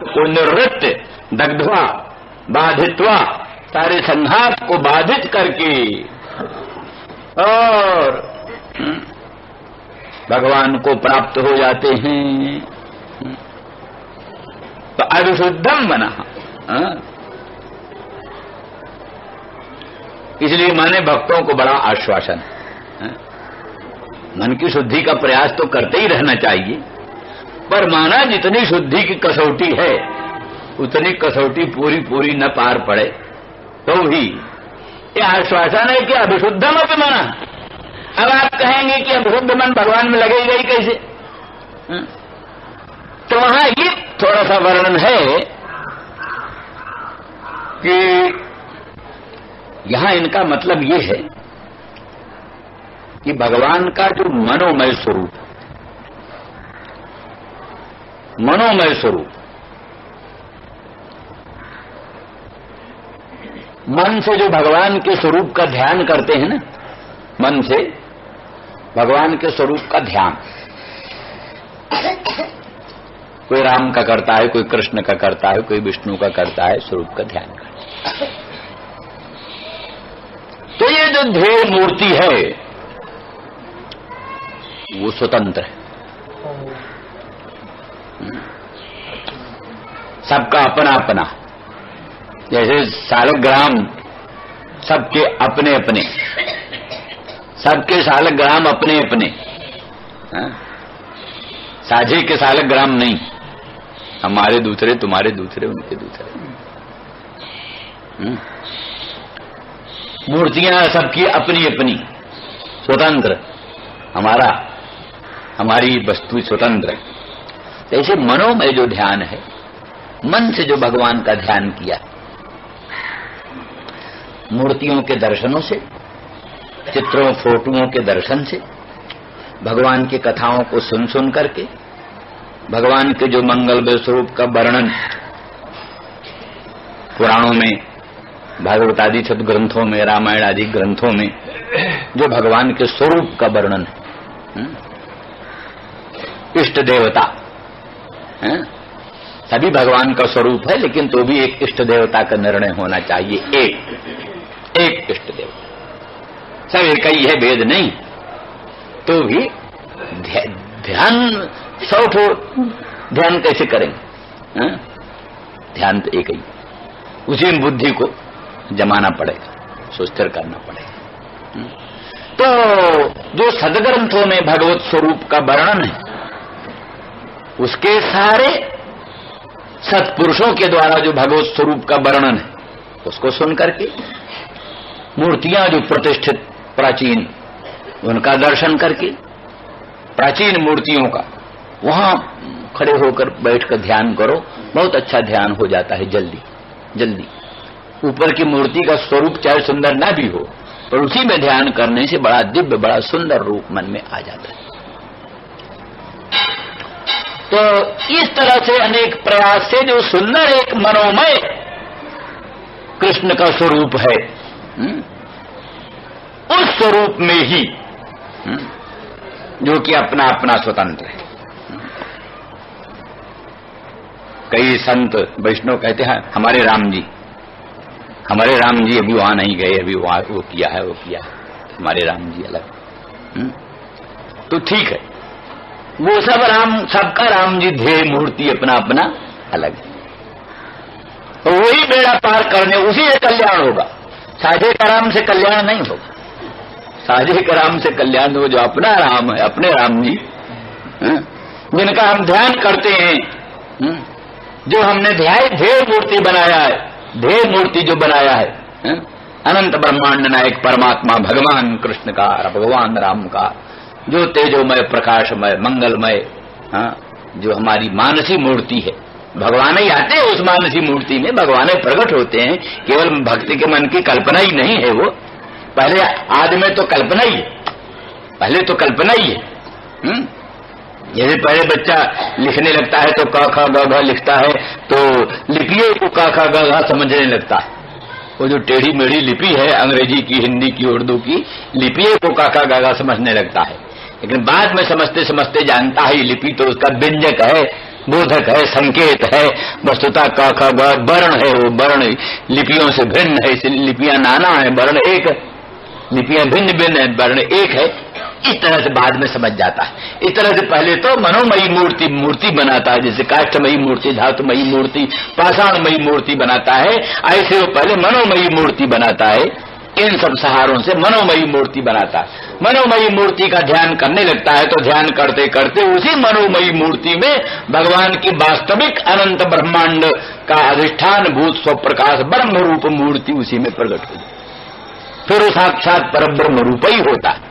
को निर्वृत्त दग्ध्वा बाधित्वा, सारे संघात को बाधित करके और भगवान को प्राप्त हो जाते हैं। तो अविशुद्धम मनः, इसलिए माने भक्तों को बड़ा आश्वासन, मन की शुद्धि का प्रयास तो करते ही रहना चाहिए, पर माना जितनी शुद्धि की कसौटी है उतनी कसौटी पूरी पूरी न पार पड़े तो भी ये आश्वासन है कि अभिशुद्धम अपि मनः। अब आप कहेंगे कि अभिशुद्ध मन भगवान में लगेगा ही कैसे? तो वहां ये थोड़ा सा वर्णन है कि यहां इनका मतलब ये है कि भगवान का जो मनोमय स्वरूप, मनोमय स्वरूप, मन से जो भगवान के स्वरूप का ध्यान करते हैं ना, मन से भगवान के स्वरूप का ध्यान, कोई राम का करता है, कोई कृष्ण का करता है, कोई विष्णु का करता है, स्वरूप का ध्यान करता है। तो ये जो ध्येय मूर्ति है वो स्वतंत्र है, सबका अपना अपना, जैसे सालग्राम सबके अपने अपने, सबके सालग्राम अपने अपने, साझे के सालग्राम नहीं, हमारे दूसरे, तुम्हारे दूसरे, उनके दूसरे। मूर्तियां सबकी अपनी अपनी स्वतंत्र, हमारा, हमारी वस्तु स्वतंत्र। ऐसे मनोमय जो ध्यान है, मन से जो भगवान का ध्यान किया, मूर्तियों के दर्शनों से, चित्रों फोटोओं के दर्शन से, भगवान की कथाओं को सुन सुन करके, भगवान के जो मंगलमय स्वरूप का वर्णन पुराणों में, भागवत आदि सदग्रंथों में, रामायण आदि ग्रंथों में जो भगवान के स्वरूप का वर्णन है, इष्ट देवता सभी भगवान का स्वरूप है, लेकिन तो भी एक इष्ट देवता का निर्णय होना चाहिए। एक इष्ट देवता, सब एक ही है, भेद नहीं। तो भी ध्यान 100 ध्यान कैसे करेंगे? ध्यान तो एक ही, उसी में बुद्धि को जमाना पड़ेगा, सुस्थिर करना पड़ेगा। तो जो सदग्रंथों में भगवत स्वरूप का वर्णन है, उसके सारे सत्पुरुषों के द्वारा जो भगवत स्वरूप का वर्णन है, उसको सुन करके, मूर्तियां जो प्रतिष्ठित प्राचीन, उनका दर्शन करके, प्राचीन मूर्तियों का वहां खड़े होकर बैठकर ध्यान करो, बहुत अच्छा ध्यान हो जाता है जल्दी जल्दी। ऊपर की मूर्ति का स्वरूप चाहे सुंदर ना भी हो, पर उसी में ध्यान करने से बड़ा दिव्य, बड़ा सुंदर रूप मन में आ जाता है। तो इस तरह से अनेक प्रयास से जो सुंदर एक मनोमय कृष्ण का स्वरूप है, उस स्वरूप में ही जो कि अपना अपना स्वतंत्र है। कई संत वैष्णव कहते हैं हमारे राम जी अभी वहां नहीं गए, अभी वहां वो किया है, हमारे राम जी अलग। तो ठीक है, वो सब राम, सबका राम जी ध्येय मूर्ति अपना अपना अलग है। तो वही बेड़ा पार करने, उसी से कल्याण होगा, साझे का राम से कल्याण नहीं होगा। साझे का राम से कल्याण हो जो अपना राम है, अपने राम जी, जिनका हम ध्यान करते हैं, जो हमने ध्येय मूर्ति बनाया है, ध्येय मूर्ति जो बनाया है, अनंत ब्रह्मांड नायक परमात्मा भगवान कृष्ण का, भगवान राम का, जो तेजोमय, प्रकाशमय, मंगलमय, जो हमारी मानसी मूर्ति है। भगवान ही आते हैं उस मानसी मूर्ति में, भगवान प्रकट होते हैं। केवल भक्ति के मन की कल्पना ही नहीं है वो, पहले आदि में तो कल्पना ही है, पहले तो कल्पना ही है। जैसे पहले बच्चा लिखने लगता है तो क ख ग घ लिखता है, तो लिपियों को क ख ग घ समझने लगता है। वो जो टेढ़ी मेढ़ी लिपि है, अंग्रेजी की, हिंदी की, उर्दू की लिपियों को क ख ग घ समझने लगता है, लेकिन बाद में समझते समझते जानता है लिपि तो उसका व्यंजक है, बोधक है, संकेत है, वस्तुतः क ख ग वर्ण है, वो वर्ण लिपियों से भिन्न है, इसलिए लिपियां नाना है, वर्ण एक है। लिपियां भिन्न भिन्न है, वर्ण एक है। इस तरह से बाद में समझ जाता है। इस तरह से पहले तो मनोमयी मूर्ति बनाता है, जैसे काष्ठमयी मूर्ति, धातुमयी मूर्ति, पाषाणमयी मूर्ति बनाता है, ऐसे वो पहले मनोमयी मूर्ति बनाता है। इन सब सहारों से मनोमयी मूर्ति बनाता है। मनोमयी मूर्ति का ध्यान करने लगता है तो ध्यान करते करते उसी मनोमयी मूर्ति में भगवान की वास्तविक अनंत ब्रह्मांड का अधिष्ठान भूत स्वप्रकाश ब्रह्म रूप मूर्ति उसी में प्रकट हुई। फिर वो साक्षात परब्रह्म रूप ही होता है,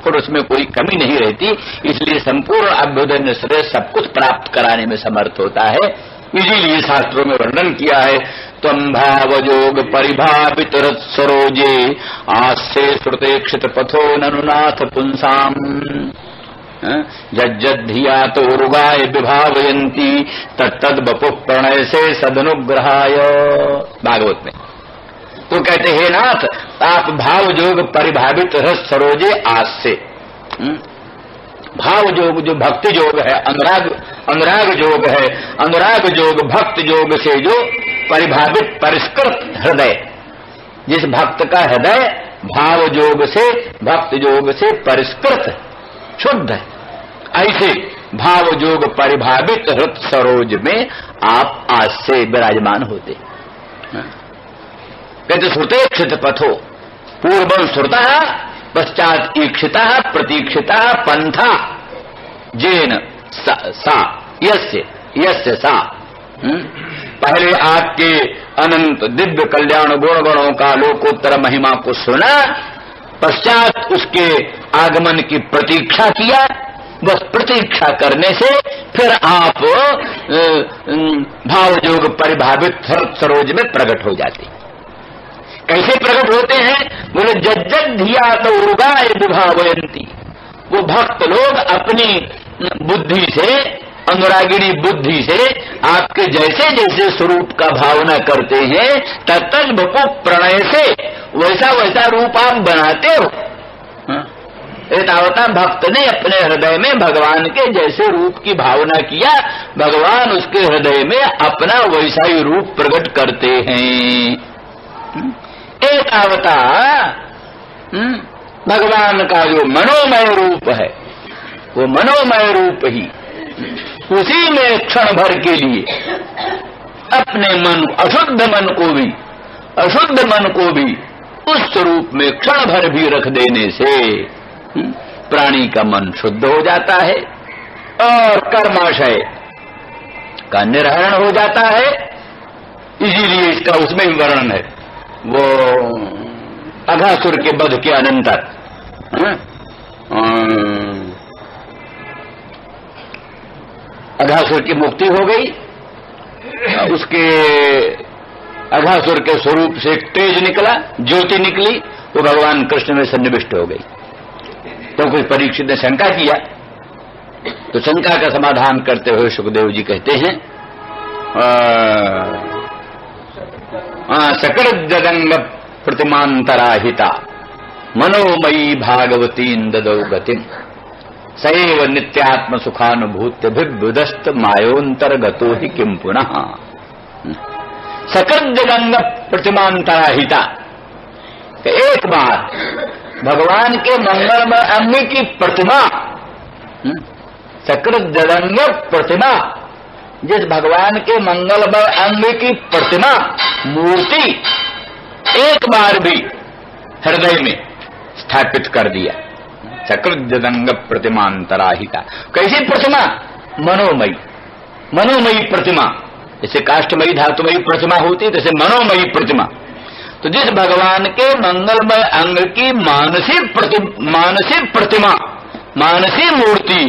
फिर उसमें कोई कमी नहीं रहती। इसलिए संपूर्ण अभ्युदय निश्रेय सब कुछ प्राप्त कराने में समर्थ होता है। इसीलिए शास्त्रों में वर्णन किया है, त्वं भावजोग परिभावित रथ सरोजे आस्ते श्रुते क्षित पथो ननुनाथ पुंसाम जज्जद्धिया तो उर्गाय विभावयंती तत्तद बपु प्रणय से सदनुग्रहाय। भागवत में तो कहते हे नाथ, आप भावजोग परिभावित रस सरोजे आज से। भाव योग जो भक्ति योग है, अनुराग योग है, अनुराग योग भक्त योग से जो परिभावित परिष्कृत हृदय, जिस भक्त का हृदय भाव योग से भक्त योग से परिष्कृत शुद्ध है, ऐसे भाव योग परिभावित हृत सरोज में आप आज से विराजमान होते। कहते श्रुतेक्षित पथो पूर्वं श्रुता पश्चात ईक्षिता प्रतीक्षिता पंथा जेन सा यस्य सा। पहले आपके अनंत दिव्य कल्याण गुण गणों का लोकोत्तर महिमा को सुना, पश्चात उसके आगमन की प्रतीक्षा किया। बस प्रतीक्षा करने से फिर आप भावयोग परिभावित सरोज में प्रकट हो जाते। कैसे प्रकट होते हैं? बोले जज्जद धिया तो उर्गाय विभावयंती। वो भक्त लोग अपनी बुद्धि से, अनुरागिणी बुद्धि से आपके जैसे जैसे स्वरूप का भावना करते हैं, तत्तद बपु प्रणय से वैसा वैसा रूप आप बनाते हो। एतावता भक्त ने अपने हृदय में भगवान के जैसे रूप की भावना किया, भगवान उसके हृदय में अपना वैसा ही रूप प्रकट करते हैं। एतावता भगवान का जो मनोमय रूप है, वो मनोमय रूप ही उसी में क्षण भर के लिए अपने मन, अशुद्ध मन को भी उस स्वरूप में क्षण भर भी रख देने से प्राणी का मन शुद्ध हो जाता है और कर्माशय का निर्हरण हो जाता है। इसीलिए इसका उसमें भी वर्णन है, वो अघासुर के वध के अनंतर अघासुर की मुक्ति हो गई, उसके अघासुर के स्वरूप से एक तेज निकला, ज्योति निकली, वो भगवान कृष्ण में सन्निविष्ट हो गई। तो कुछ परीक्षित ने शंका किया, तो शंका का समाधान करते हुए सुखदेव जी कहते हैं, सकल जगंग प्रतिमांतराहिता मनोमयी भागवती ददौ गतिम सैव नित्यात्म सुखानुभूत्य भिभुदस्त मायोंतर्गतो ही किम पुनः। सकल जगंग प्रतिमांतराहिता, एक बार भगवान के मंगलमय अंग की प्रतिमा, सकल जगंग प्रतिमा, जिस भगवान के मंगलमय अंग की प्रतिमा मूर्ति एक बार भी हृदय में स्थापित कर दिया। सकल जगंग प्रतिमांतराहिता, कैसी प्रतिमा? मनोमयी प्रतिमा। जैसे काष्ठमयी धातुमयी प्रतिमा होती, जैसे मनोमयी प्रतिमा। तो जिस भगवान के मंगलमय अंग की मानसिक प्रतिमा, मानसिक मूर्ति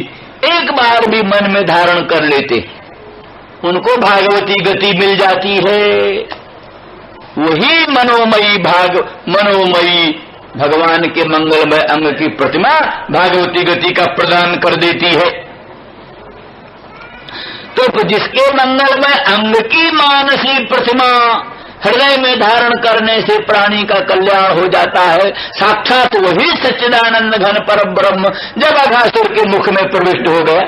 एक बार भी मन में धारण कर लेते, उनको भागवती गति मिल जाती है। वही मनोमयी भगवान के मंगलमय अंग की प्रतिमा भागवती गति का प्रदान कर देती है। तो जिसके मंगलमय अंग की मानसिक प्रतिमा हृदय में धारण करने से प्राणी का कल्याण हो जाता है, साक्षात वही सच्चिदानंद घन पर ब्रह्म जब अघासुर के मुख में प्रविष्ट हो गया,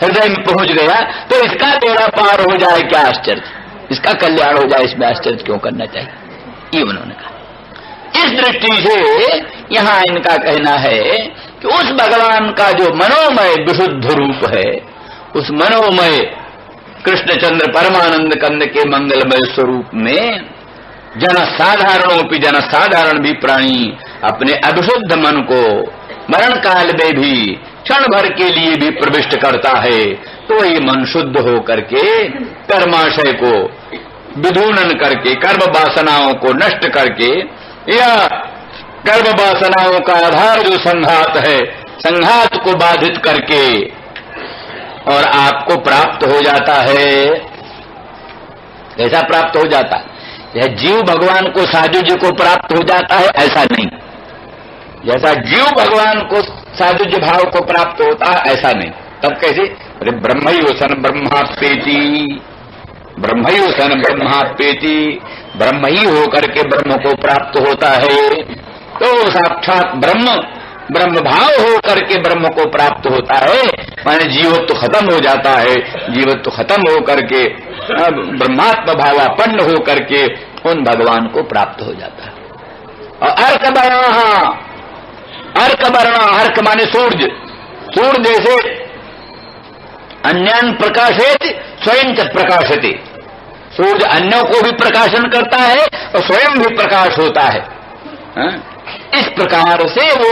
हृदय में पहुंच गया तो इसका बेड़ा पार हो जाए, क्या आश्चर्य, इसका कल्याण हो जाए, इसमें आश्चर्य क्यों करना चाहिए, ये उन्होंने कहा। इस दृष्टि से यहां इनका कहना है कि उस भगवान का जो मनोमय विशुद्ध रूप है, उस मनोमय कृष्णचंद्र परमानंद कंद के मंगलमय स्वरूप में जनसाधारणों जन साधारण भी प्राणी अपने अविशुद्ध मन को मरण काल में भी क्षण भर के लिए भी प्रविष्ट करता है, तो ये मन शुद्ध हो करके कर्माशय को विधूनन करके, कर्म वासनाओं को नष्ट करके, या कर्म वासनाओं का आधार जो संघात है, संघात को बाधित करके और आपको प्राप्त हो जाता है। कैसा प्राप्त हो जाता है? यह जीव भगवान को साजुज्य को प्राप्त हो जाता है, ऐसा नहीं। जैसा जीव भगवान को साजुज्य भाव को प्राप्त होता है, ऐसा नहीं। तब कैसे? अरे ब्रह्मयोसन ब्रह्मापेति, ब्रह्मयोसन ब्रह्मापेति, ब्रह्म ही होकर के ब्रह्म को प्राप्त होता है। तो साक्षात ब्रह्म ब्रह्म भाव होकर के ब्रह्म को प्राप्त होता है, माने जीवत्व खत्म हो जाता है। जीवत्व खत्म होकर के ब्रह्मात्म भावापन्न होकर के उन भगवान को प्राप्त हो जाता है। और अर्क वर्ण, अर्क वर्ण, अर्क माने सूर्य, सूर्य जैसे अन्यान प्रकाशित स्वयं च प्रकाशते, सूर्य अन्यों को भी प्रकाशन करता है और स्वयं भी प्रकाश होता है। इस प्रकार से वो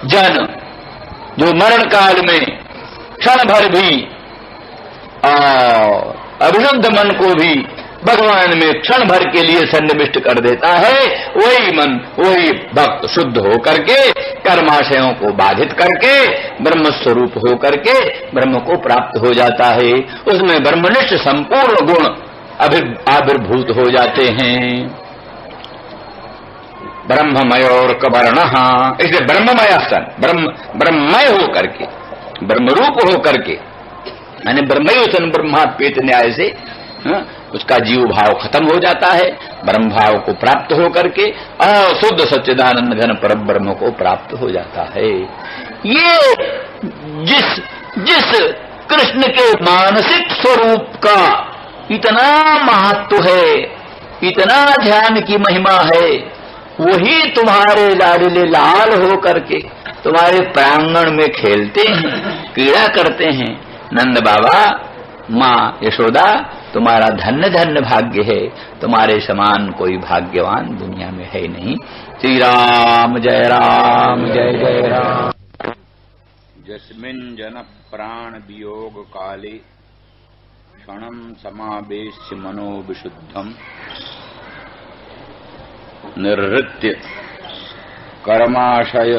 जन जो मरण काल में क्षण भर भी अविशुद्ध मन को भी भगवान में क्षण भर के लिए सन्निविष्ट कर देता है, वही मन, वही भक्त शुद्ध हो करके कर्माशयों को बाधित करके ब्रह्म स्वरूप हो करके ब्रह्म को प्राप्त हो जाता है। उसमें ब्रह्मनिष्ठ संपूर्ण गुण आविर्भूत हो जाते हैं। ब्रह्ममय और कवर्ण, इसे ब्रह्ममय सन, ब्रह्ममय हो करके, ब्रह्मरूप हो करके, यानी ब्रह्मयोसन ब्रह्मापेत न्याय से उसका जीव भाव खत्म हो जाता है, ब्रह्म भाव को प्राप्त हो करके और शुद्ध सच्चिदानंद घन परम ब्रह्म को प्राप्त हो जाता है। ये जिस कृष्ण के मानसिक स्वरूप का इतना महत्व है, इतना ध्यान की महिमा है, वही तुम्हारे लाडले लाल हो करके तुम्हारे प्रांगण में खेलते हैं, क्रीड़ा करते हैं। नंद बाबा, माँ यशोदा, तुम्हारा धन्य धन्य भाग्य है, तुम्हारे समान कोई भाग्यवान दुनिया में है नहीं। श्री राम जय जय राम। जस्मिन् जन प्राण वियोग काले क्षणं समावेश्य मनो विशुद्धम निर्हृत्य कर्माशय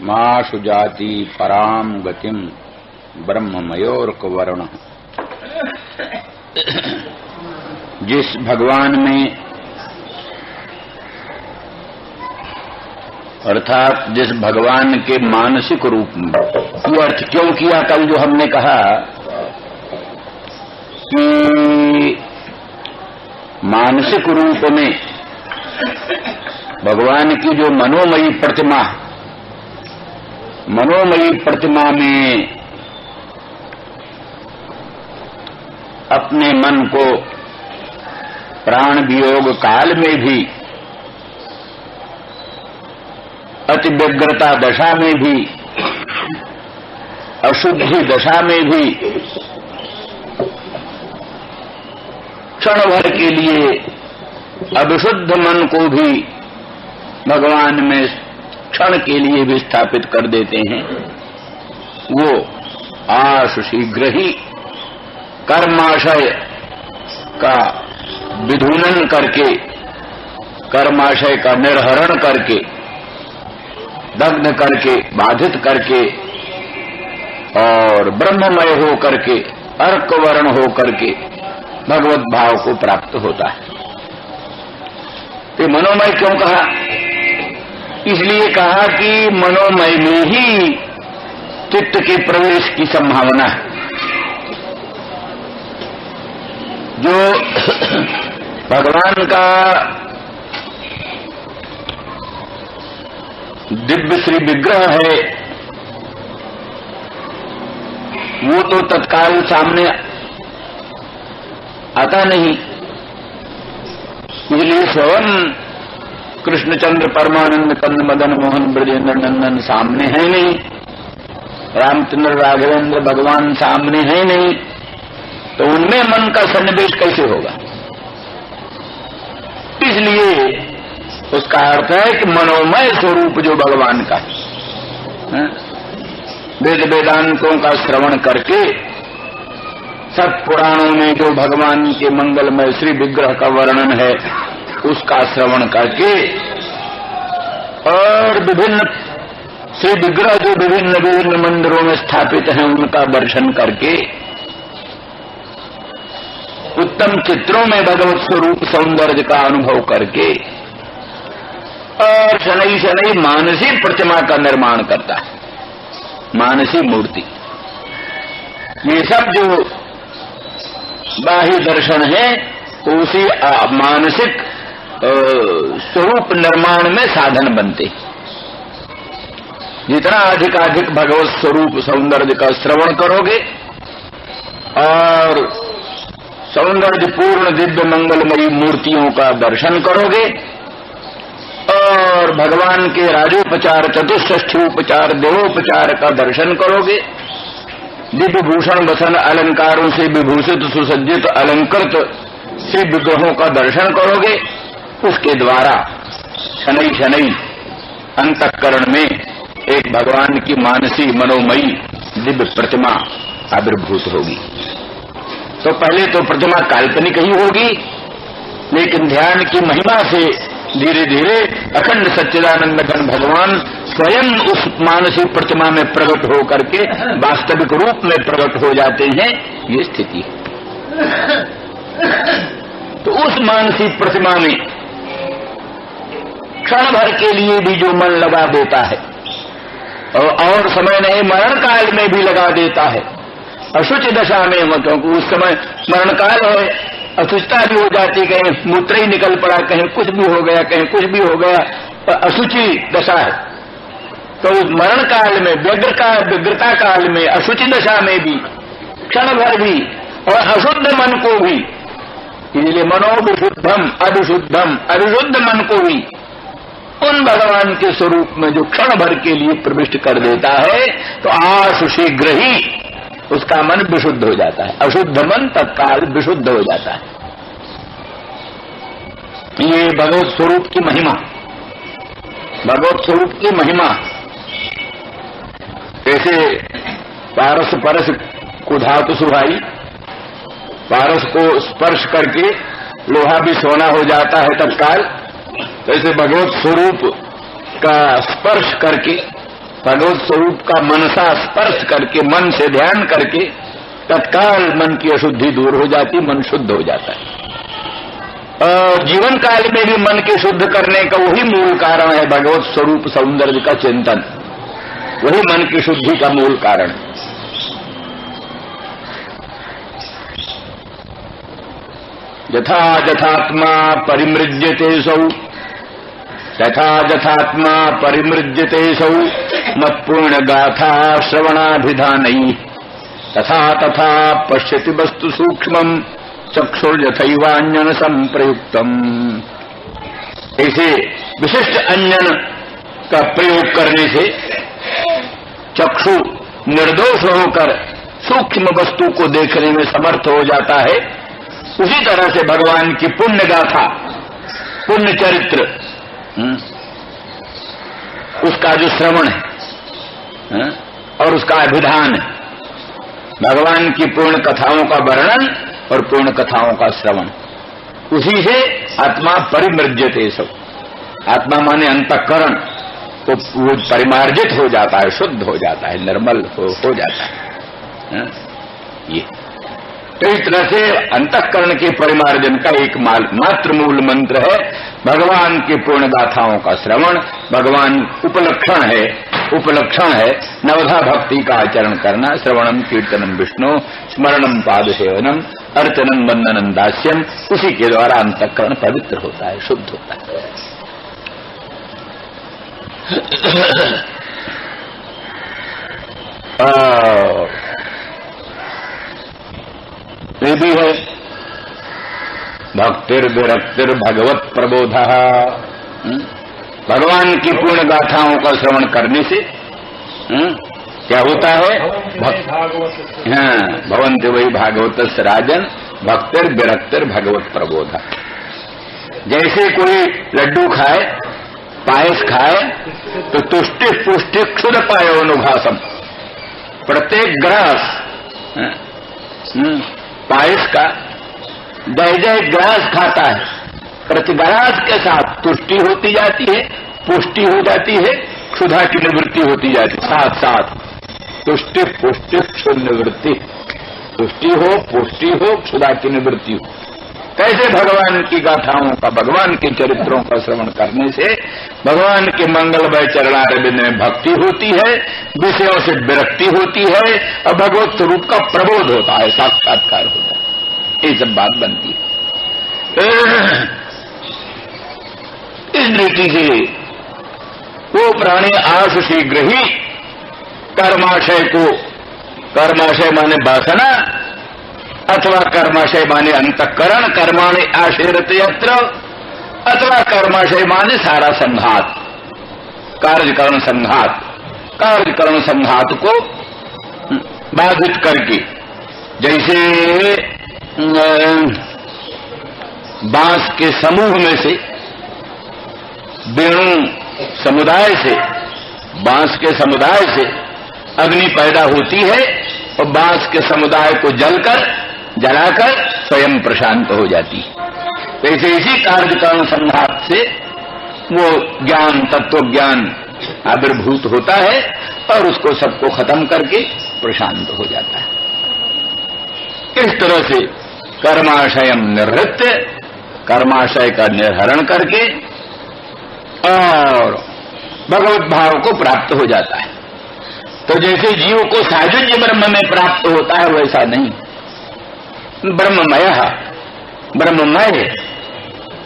माशु जाति पराम गतिम ब्रह्ममयोर्कवर्ण। जिस भगवान में, अर्थात जिस भगवान के मानसिक रूप में, ये अर्थ क्यों किया कल जो हमने कहा कि मानसिक रूप में भगवान की जो मनोमयी प्रतिमा, मनोमयी प्रतिमा में अपने मन को प्राण वियोग काल में भी, अति व्यग्रता दशा में भी, अशुद्धि दशा में भी क्षण भर के लिए अविशुद्ध मन को भी भगवान में क्षण के लिए भी स्थापित कर देते हैं। वो आशु शीघ्र ही कर्माशय का विधूनन करके, कर्माशय का निर्हरण करके, दग्ध करके, बाधित करके और ब्रह्ममय हो करके, अर्क वर्ण हो करके भगवत भाव को प्राप्त होता है। तो मनोमय क्यों कहा? इसलिए कहा कि मनोमय में ही चित्त के प्रवेश की संभावना है। जो भगवान का दिव्य श्री विग्रह है, वो तो तत्काल सामने आता नहीं। इसलिए स्वयं कृष्णचंद्र परमानंद कंद मदन मोहन ब्रजेंद्र नंदन सामने है नहीं, रामचंद्र राघवेंद्र भगवान सामने है नहीं, तो उनमें मन का सन्निवेश कैसे होगा? इसलिए उसका अर्थ है कि मनोमय स्वरूप जो भगवान का है, वेद वेदांतों का श्रवण करके, सब पुराणों में जो भगवान के मंगलमय श्री विग्रह का वर्णन है उसका श्रवण करके, और विभिन्न श्री विग्रह जो विभिन्न विभिन्न मंदिरों में स्थापित हैं उनका दर्शन करके, उत्तम चित्रों में भगवत स्वरूप सौंदर्य का अनुभव करके, और शनै शनै मानसी प्रतिमा का निर्माण करता है, मानसी मूर्ति। ये सब जो बाह्य दर्शन है उसी मानसिक स्वरूप निर्माण में साधन बनते। जितना अधिक भगवत स्वरूप सौंदर्य का श्रवण करोगे और सौंदर्यपूर्ण दिव्य मंगलमयी मूर्तियों का दर्शन करोगे और भगवान के राजोपचार चतुष्षष्ठी उपचार देवोपचार का दर्शन करोगे, दिव्य भूषण वसन अलंकारों से विभूषित सुसज्जित अलंकृत श्री विग्रहों का दर्शन करोगे, उसके द्वारा शनै शनै अंतःकरण में एक भगवान की मानसी मनोमयी दिव्य प्रतिमा आविर्भूत होगी। तो पहले तो प्रतिमा काल्पनिक ही होगी, लेकिन ध्यान की महिमा से धीरे धीरे अखंड सच्चिदानंद घन भगवान स्वयं उस मानसिक प्रतिमा में प्रकट हो करके वास्तविक रूप में प्रकट हो जाते हैं। ये स्थिति है। तो उस मानसिक प्रतिमा में क्षण भर के लिए भी जो मन लगा देता है और समय नहीं मरण काल में भी लगा देता है, अशुचि दशा में, क्योंकि उस समय मरण काल है, अशुचिता भी हो जाती, कहीं मूत्र ही निकल पड़ा, कहीं कुछ भी हो गया, कहीं कुछ भी हो गया, अशुचि दशा है। तो उस मरण काल में, व्यग्रता काल में, अशुचि दशा में भी क्षण भर भी और अशुद्ध मन को भी, इसलिए मनोविशुद्धम अविशुद्धम, अविशुद्ध मन को भी उन भगवान के स्वरूप में जो क्षण भर के लिए प्रविष्ट कर देता है, तो आशु शीघ्र ही उसका मन विशुद्ध हो जाता है। अशुद्ध मन तत्काल विशुद्ध हो जाता है। ये भगवत स्वरूप की महिमा, भगवत स्वरूप की महिमा। जैसे पारस परस को धातु सुहाई, पारस को स्पर्श करके लोहा भी सोना हो जाता है तत्काल, जैसे भगवत स्वरूप का स्पर्श करके, भगवत स्वरूप का मनसा स्पर्श करके, मन से ध्यान करके तत्काल मन की अशुद्धि दूर हो जाती, मन शुद्ध हो जाता है। और जीवन काल में भी मन के शुद्ध करने का वही मूल कारण है भगवत स्वरूप सौंदर्य का चिंतन, वही मन की शुद्धि का मूल कारण है। यथा यथात्मा परिमृज्यते सौ, यथा यथात्मा परिमृज्यते सौ मत्पूर्ण गाथा श्रवणाभिधानैः, तथा तथा पश्यति वस्तु सूक्ष्मं चक्षुर्यथैवान्यन संप्रयुक्तम्। ऐसे विशिष्ट अन्यन का प्रयोग करने से चक्षु निर्दोष होकर सूक्ष्म वस्तु को देखने में समर्थ हो जाता है। उसी तरह से भगवान की पुण्य गाथा, पुण्य चरित्र, उसका जो श्रवण है और उसका अभिधान है, भगवान की पूर्ण कथाओं का वर्णन और पूर्ण कथाओं का श्रवण, उसी से आत्मा परिमृज्यते सब। आत्मा माने अंतःकरण, तो वो परिमार्जित हो जाता है, शुद्ध हो जाता है, निर्मल हो जाता है। ये तो इस तरह से अंतःकरण के परिमार्जन का एक मात्र मूल मंत्र है भगवान की पूर्ण गाथाओं का श्रवण। भगवान उपलक्षण है नवधा भक्ति का आचरण करना। श्रवणम कीर्तनम विष्णु, स्मरणम पाद सेवनम, अर्चनम वंदनम दास्यम। उसी के द्वारा अंतःकरण पवित्र होता है, शुद्ध होता है। ये भी है भक्तिर विरक्तिर भगवत प्रबोध। भगवान की पूर्ण गाथाओं का श्रवण करने से क्या होता है? भवन्ति वही भागवत राजन भक्तिर विरक्तिर भगवत प्रबोध। जैसे कोई लड्डू खाए, पायस खाए तो तुष्टि पुष्टि क्षुद पायो अनुभासम। प्रत्येक ग्रास पायस का जय ग्रास खाता है, प्रति ग्रास के साथ तुष्टि होती जाती है, पुष्टि हो जाती है, क्षुधा की निवृत्ति होती जाती है। साथ साथ तुष्टि पुष्टि क्षुद निवृत्ति, तुष्टि हो पुष्टि हो क्षुधा की निवृत्ति हो। कैसे? भगवान की गाथाओं का, भगवान के चरित्रों का श्रवण करने से भगवान के मंगलमय चरणारविंद में भक्ति होती है, विषयों से विरक्ति होती है और भगवत स्वरूप का प्रबोध होता है, साक्षात्कार होता है। ये सब बात बनती है। इस दृष्टि से वो प्राणी आश शीघ्र ही कर्माशय को, कर्माशय माने वासना अथवा कर्माशय माने अंतःकरण, कर्माणि आशेरते यत्र, अथवा कर्माशय माने सारा संघात, कार्यकरण संघात, कार्यकरण संघात को बाधित करके, जैसे बांस के समूह में से वेणु समुदाय से, बांस के समुदाय से अग्नि पैदा होती है और बांस के समुदाय को जलाकर स्वयं प्रशांत हो जाती है। वैसे इसी कार्यकरण संघात से वो ज्ञान, तत्व ज्ञान आविर्भूत होता है और उसको सबको खत्म करके प्रशांत हो जाता है। इस तरह से कर्माशयम निर्वृत्य, कर्माशय का निर्हरण करके और भगवत भाव को प्राप्त हो जाता है। तो जैसे जीव को सायुज्य ब्रह्म में प्राप्त होता है वैसा नहीं, ब्रह्ममय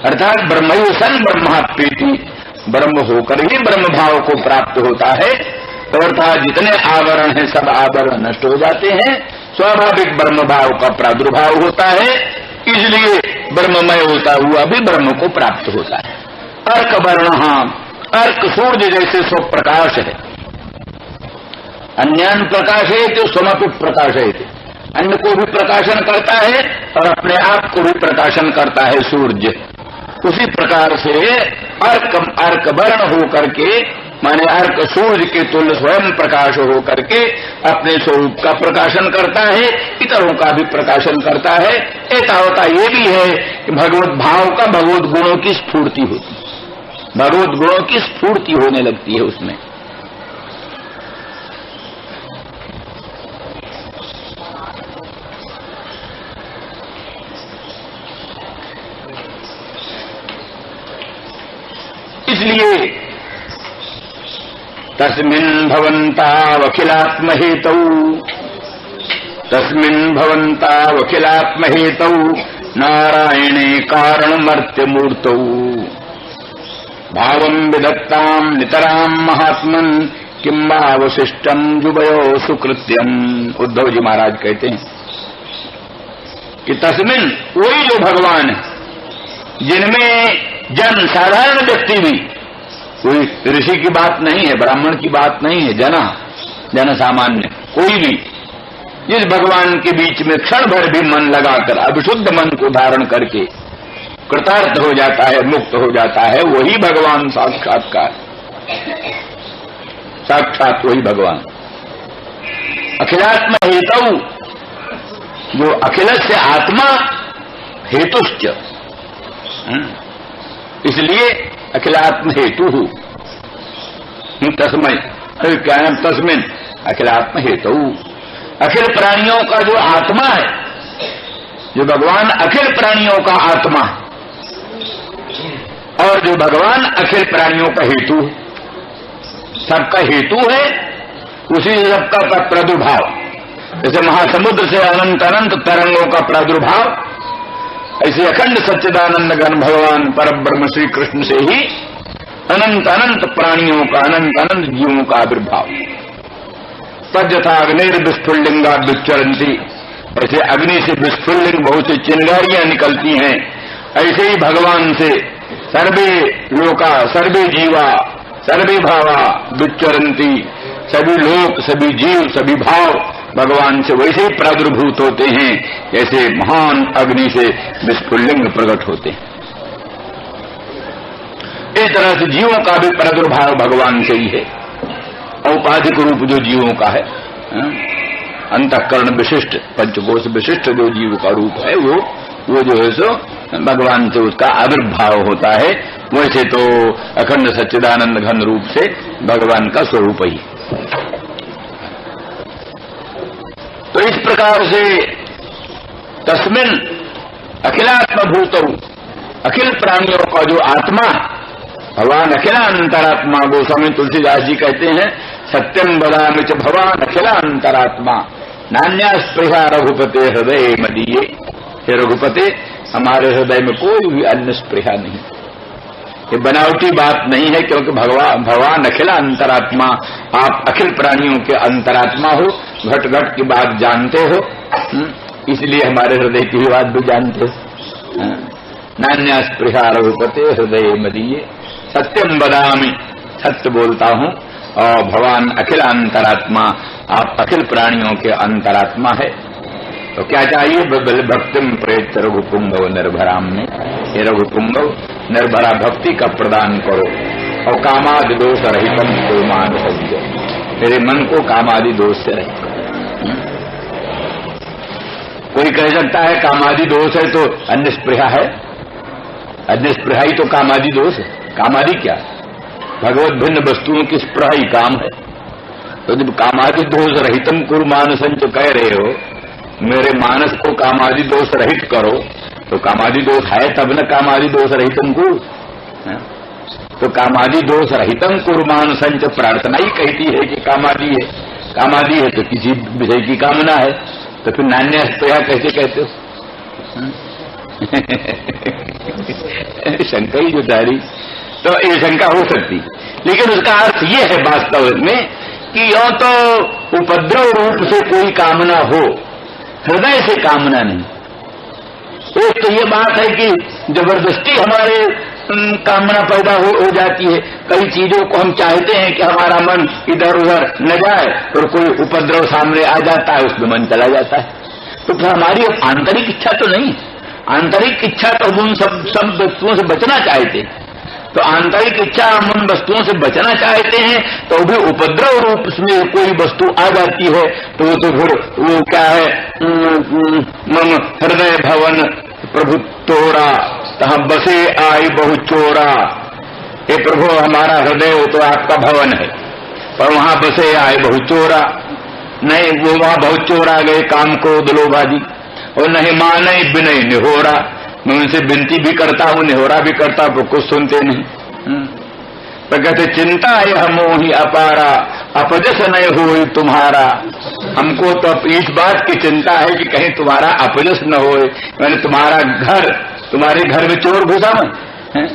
अर्थात ब्रह्मयो सन ब्रह्माप्येति, ब्रह्म होकर ही ब्रह्म भाव को प्राप्त होता है। अर्थात जितने आवरण हैं सब आवरण नष्ट हो जाते हैं, स्वाभाविक ब्रह्म भाव का प्रादुर्भाव होता है, इसलिए ब्रह्ममय होता हुआ भी ब्रह्म को प्राप्त होता है। अर्क वर्ण, अर्क सूर्य जैसे स्व प्रकाश है, अन्यान प्रकाश है तो स्वमपि प्रकाश है, अन्य को भी प्रकाशन करता है और अपने आप को भी प्रकाशन करता है सूर्य। उसी प्रकार से अर्क वर्ण हो करके, माने अर्क सूर्य के तुल्य स्वयं प्रकाश हो करके अपने स्वरूप का प्रकाशन करता है, इतरों का भी प्रकाशन करता है। एतावता ये भी है कि भगवत भाव का भगवत गुणों की स्फूर्ति होती है, भगवत गुणों की स्फूर्ति होने लगती है उसमें। इसलिए तस्मिन् भवन्तावखिलात्महेतौ, तस्मिन् भवन्तावखिलात्महेतौ नारायणे कारणमर्त्यमूर्तौ भावं विदत्तां नितरां महात्मन् किंबावशिष्टं जुबयो सुकृत्यम्। उद्धव जी महाराज कहते हैं कि तस्मिन्, वही जो भगवान है जिनमें जन, साधारण व्यक्ति भी, कोई ऋषि की बात नहीं है, ब्राह्मण की बात नहीं है, जन सामान्य कोई भी जिस भगवान के बीच में क्षण भर भी मन लगाकर अभिशुद्ध मन को धारण करके कृतार्थ हो जाता है, मुक्त हो जाता है, वही भगवान साक्षात्कार, साक्षात वही भगवान। अखिलात्म हेतु, जो अखिल से आत्मा हेतुश्च, इसलिए अखिलात्म हेतु तस्मै, क्या है तस्मिन अखिलात्म हेतु, अखिल प्राणियों का जो आत्मा है, जो भगवान अखिल प्राणियों का आत्मा है और जो भगवान अखिल प्राणियों का हेतु है, सबका हेतु है, उसी सबका प्रादुर्भाव। जैसे महासमुद्र से अनंत अनंत तरंगों का प्रादुर्भाव, ऐसे अखंड सच्चिदानंद घन भगवान परब्रह्म श्री कृष्ण से ही अनंत अनंत प्राणियों का, अनंत अनंत जीवों का आविर्भाव। तद्यथा अग्निर्विस्फुलिंगा दुच्चरंती ऐसे अग्नि से विस्फुलिंग बहुत सी चिंगारियां निकलती हैं, ऐसे ही भगवान से सर्वे लोका सर्वे जीवा सर्वे भावा विचरंती, सभी लोक सभी जीव सभी भाव भगवान से वैसे ही प्रादुर्भूत होते हैं जैसे महान अग्नि से विस्फुलिंग प्रकट होते हैं। इस तरह से जीवों का भी प्रादुर्भाव भगवान से ही है। औपाधिक रूप जो जीवों का है, अंतःकरण विशिष्ट पंचकोश विशिष्ट जो जीव का रूप है वो जो है सो भगवान से उसका आविर्भाव होता है। वैसे तो अखंड सच्चिदानंद घन रूप से भगवान का स्वरूप ही। तो इस प्रकार से तस्मिन अखिलात्म भूतौ, अखिल प्राणियों का जो आत्मा भगवान अखिलांतरात्मा, गोस्वामी तुलसीदास जी कहते हैं सत्यम वदामि च भगवान अखिलांतरात्मा नान्या स्पृहा रघुपते हृदय मदीये। हे रघुपते, हमारे हृदय में कोई भी अन्य स्पृहा नहीं। ये बनावटी बात नहीं है, क्योंकि भगवान अखिल अंतरात्मा, आप अखिल प्राणियों के अंतरात्मा हो, घट घट की बात जानते हो, इसलिए हमारे हृदय की बात भी जानते हो। नान्या स्पृहा रघुपते हृदय मदीये, सत्यम वदामि, सत्य बोलता हूँ। और भगवान अखिल अंतरात्मा, आप अखिल प्राणियों के अंतरात्मा है। तो क्या चाहिए? भक्तिम प्रेत रघुपुंगव निर्भराम में, हे रघुपुंगव निर्भरा भक्ति का प्रदान करो और कामादि दोष रहितम कुर्मान सज्जो, मेरे मन को कामादि दोष से रहित करो। कोई कह सकता है कामादि दोष है तो अन्य स्पृहा है, अन्य स्पृहा ही तो कामादि दोष है। कामादि क्या? भगवत भिन्न वस्तुओं की स्पृहा ही काम है। तो जब कामादि दोष रहितम कुर्मान संच कह रहे हो, मेरे मानस को कामादि दोष रहित करो, तो कामादि दोष है तब न कामादि दोष रहितम को। तो कामादि दोष रहितम कुर्मान संच प्रार्थना ही कहती है कि कामादि है। कामादि है तो किसी विषय की कामना है, तो फिर नान्य स्पृहा कैसे कहते हो? शंका ही जो तारी, तो ये शंका हो सकती, लेकिन उसका अर्थ ये है वास्तव में कि यो तो उपद्रव रूप से कोई कामना हो, हृदय से कामना नहीं। एक तो ये बात है कि जबरदस्ती हमारे कामना पैदा हो जाती है। कई चीजों को हम चाहते हैं कि हमारा मन इधर उधर न जाए, और कोई उपद्रव सामने आ जाता है, उसमें मन चला जाता है। तो फिर हमारी आंतरिक इच्छा तो नहीं, आंतरिक इच्छा तो हम उन सब वस्तुओं से बचना चाहते हैं। तो आंतरिक इच्छा हम उन वस्तुओं से बचना चाहते हैं, तो भी उपद्रव रूप में कोई वस्तु आ जाती है, तो फिर वो क्या है, मम हृदय भवन प्रभु तोरा तहाँ बसे आई बहु चोरा। हे प्रभु, हमारा हृदय हो तो आपका भवन है, पर वहां बसे आए बहु चोरा। नहीं, वो वहां बहुत चोर आ गए, काम क्रोध लोभादि, और नहीं माने विनय निहोरा। मैं उनसे विनती भी करता हूँ, निहोरा भी करता हूँ, कुछ सुनते नहीं। तो कहते चिंता है हमोहि अपारा, अपजस नहीं हो तुम्हारा। हमको तो इस बात की चिंता है कि कहीं तुम्हारा अपजस न हो, मैंने तुम्हारे घर में चोर घुसा मैं,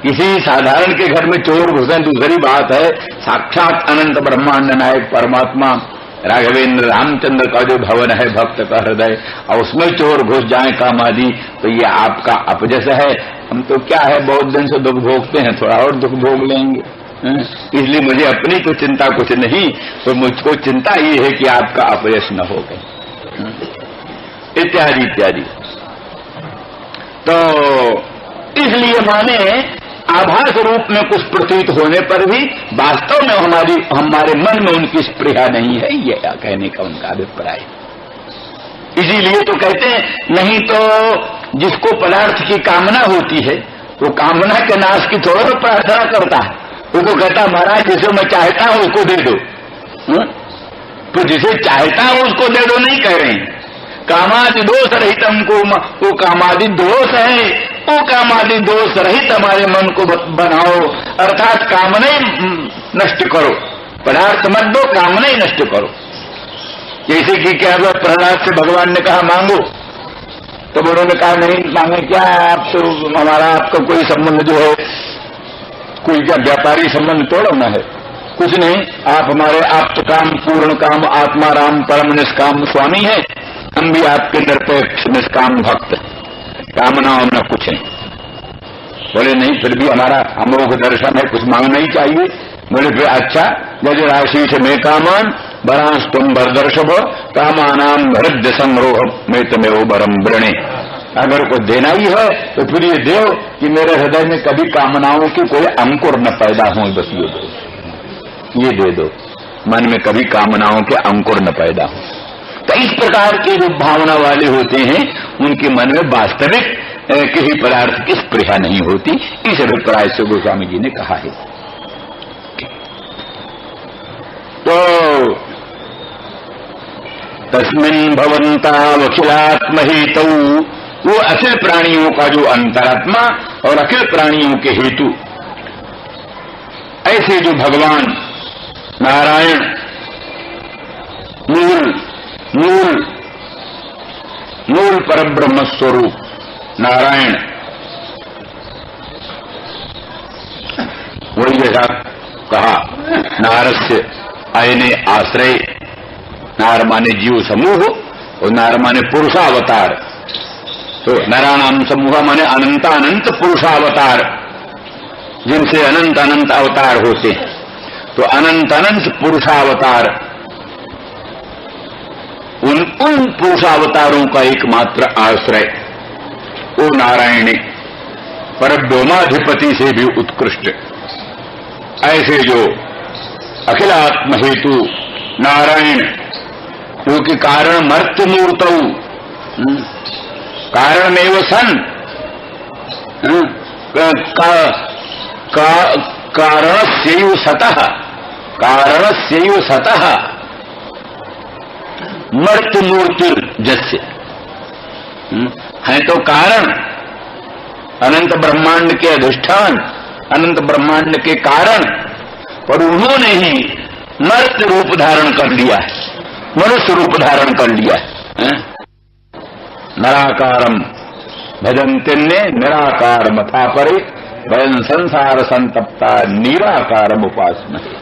किसी साधारण के घर में चोर घुसा दूसरी बात है, साक्षात अनंत ब्रह्मांड नायक परमात्मा राघवेंद्र रामचंद्र का जो भवन है भक्त का हृदय, और उसमें चोर घुस जाए कामादि, तो ये आपका अपजस है। हम तो क्या है, बहुत दिन से दुख भोगते हैं, थोड़ा और दुख भोग लेंगे, इसलिए मुझे अपनी तो चिंता कुछ नहीं, तो मुझको चिंता ये है कि आपका अपयश न हो गए, इत्यादि इत्यादि। तो इसलिए माने आभास रूप में कुछ प्रतीत होने पर भी वास्तव में हमारे मन में उनकी स्पृहा नहीं है, ये कहने का उनका अभिप्राय। इसीलिए तो कहते हैं, नहीं तो जिसको पदार्थ की कामना होती है वो कामना के नाश की थोड़ा तो प्रार्थना करता है, उसको कहता महाराज जिसे मैं चाहता हूं उसको दे दो। तो जिसे चाहता हूं उसको दे दो नहीं कह रहे हैं। कामादि दोष रहित हमको, वो कामादि दोष है, वो कामादि दोष रहित हमारे मन को बनाओ, अर्थात कामना ही नष्ट करो, पदार्थ मत दो, कामना ही नष्ट करो। जैसे कि क्या हुआ, प्रहलाद से भगवान ने कहा मांगो, तो उन्होंने कहा नहीं मांगे क्या, आप तो हमारा आपका कोई संबंध जो है, कोई क्या व्यापारी संबंध तोड़ना है, कुछ नहीं, आप हमारे आप तो काम पूर्ण काम आत्मा राम परम निष्काम स्वामी है, हम भी आपके निरपेक्ष निष्काम भक्त, कामनाओं में कुछ नहीं। बोले नहीं, फिर भी हमारा अमोघ दर्शन है, कुछ मांगना ही चाहिए। बोले फिर अच्छा, यदि राशि से मैं कामान बरांस तुम बरदर्शभ कामानाम हृदय संग्रोह में तुम्हें वो बरम वृणे। अगर कोई देना ही है तो फिर ये दो कि मेरे हृदय में कभी कामनाओं की कोई अंकुर न पैदा हो, बस ये दो, ये दे दो, मन में कभी कामनाओं के अंकुर न पैदा हो। तो इस प्रकार के जो भावना वाले होते हैं उनके मन में वास्तविक किसी पदार्थ की स्पृहा नहीं होती। इस अभिप्राय से गोस्वामी जी ने कहा है। तो तस्मिन् भवन्तावखिलात्महेतौ, वो अखिल प्राणियों का जो अंतरात्मा और अखिल प्राणियों के हेतु, ऐसे जो भगवान नारायण मूल परब्रह्म स्वरूप नारायण, वही जैसा कहा नारस्य आयने आश्रय, नार माने जीव समूह और नार माने पुरुषावतार। तो नारायणाम समूह माने अनंतानंत पुरुषावतार, जिनसे अनंत अनंत अवतार होते हैं। तो अनंत अनंत पुरुषावतार, उन पुरुषावतारों का एकमात्र आश्रय वो नारायण, परब्रह्माधिपति से भी उत्कृष्ट। ऐसे जो अखिलात्म हेतु नारायण, क्योंकि कारण मर्त्य मूर्तौ, कारण में वो सन कारणस्यैव सतः, कारणस्यैव सतः मर्त्य मूर्ति जस्य है। तो कारण अनंत ब्रह्मांड के अधिष्ठान, अनंत ब्रह्मांड के कारण, पर उन्होंने ही मर्त्य रूप धारण कर लिया है, मनुष्य रूप धारण कर लिया है। निराकारम भजन्तिन्ने निराकार मथा परे वयं संसार संतप्ता निराकारम उपासमहे।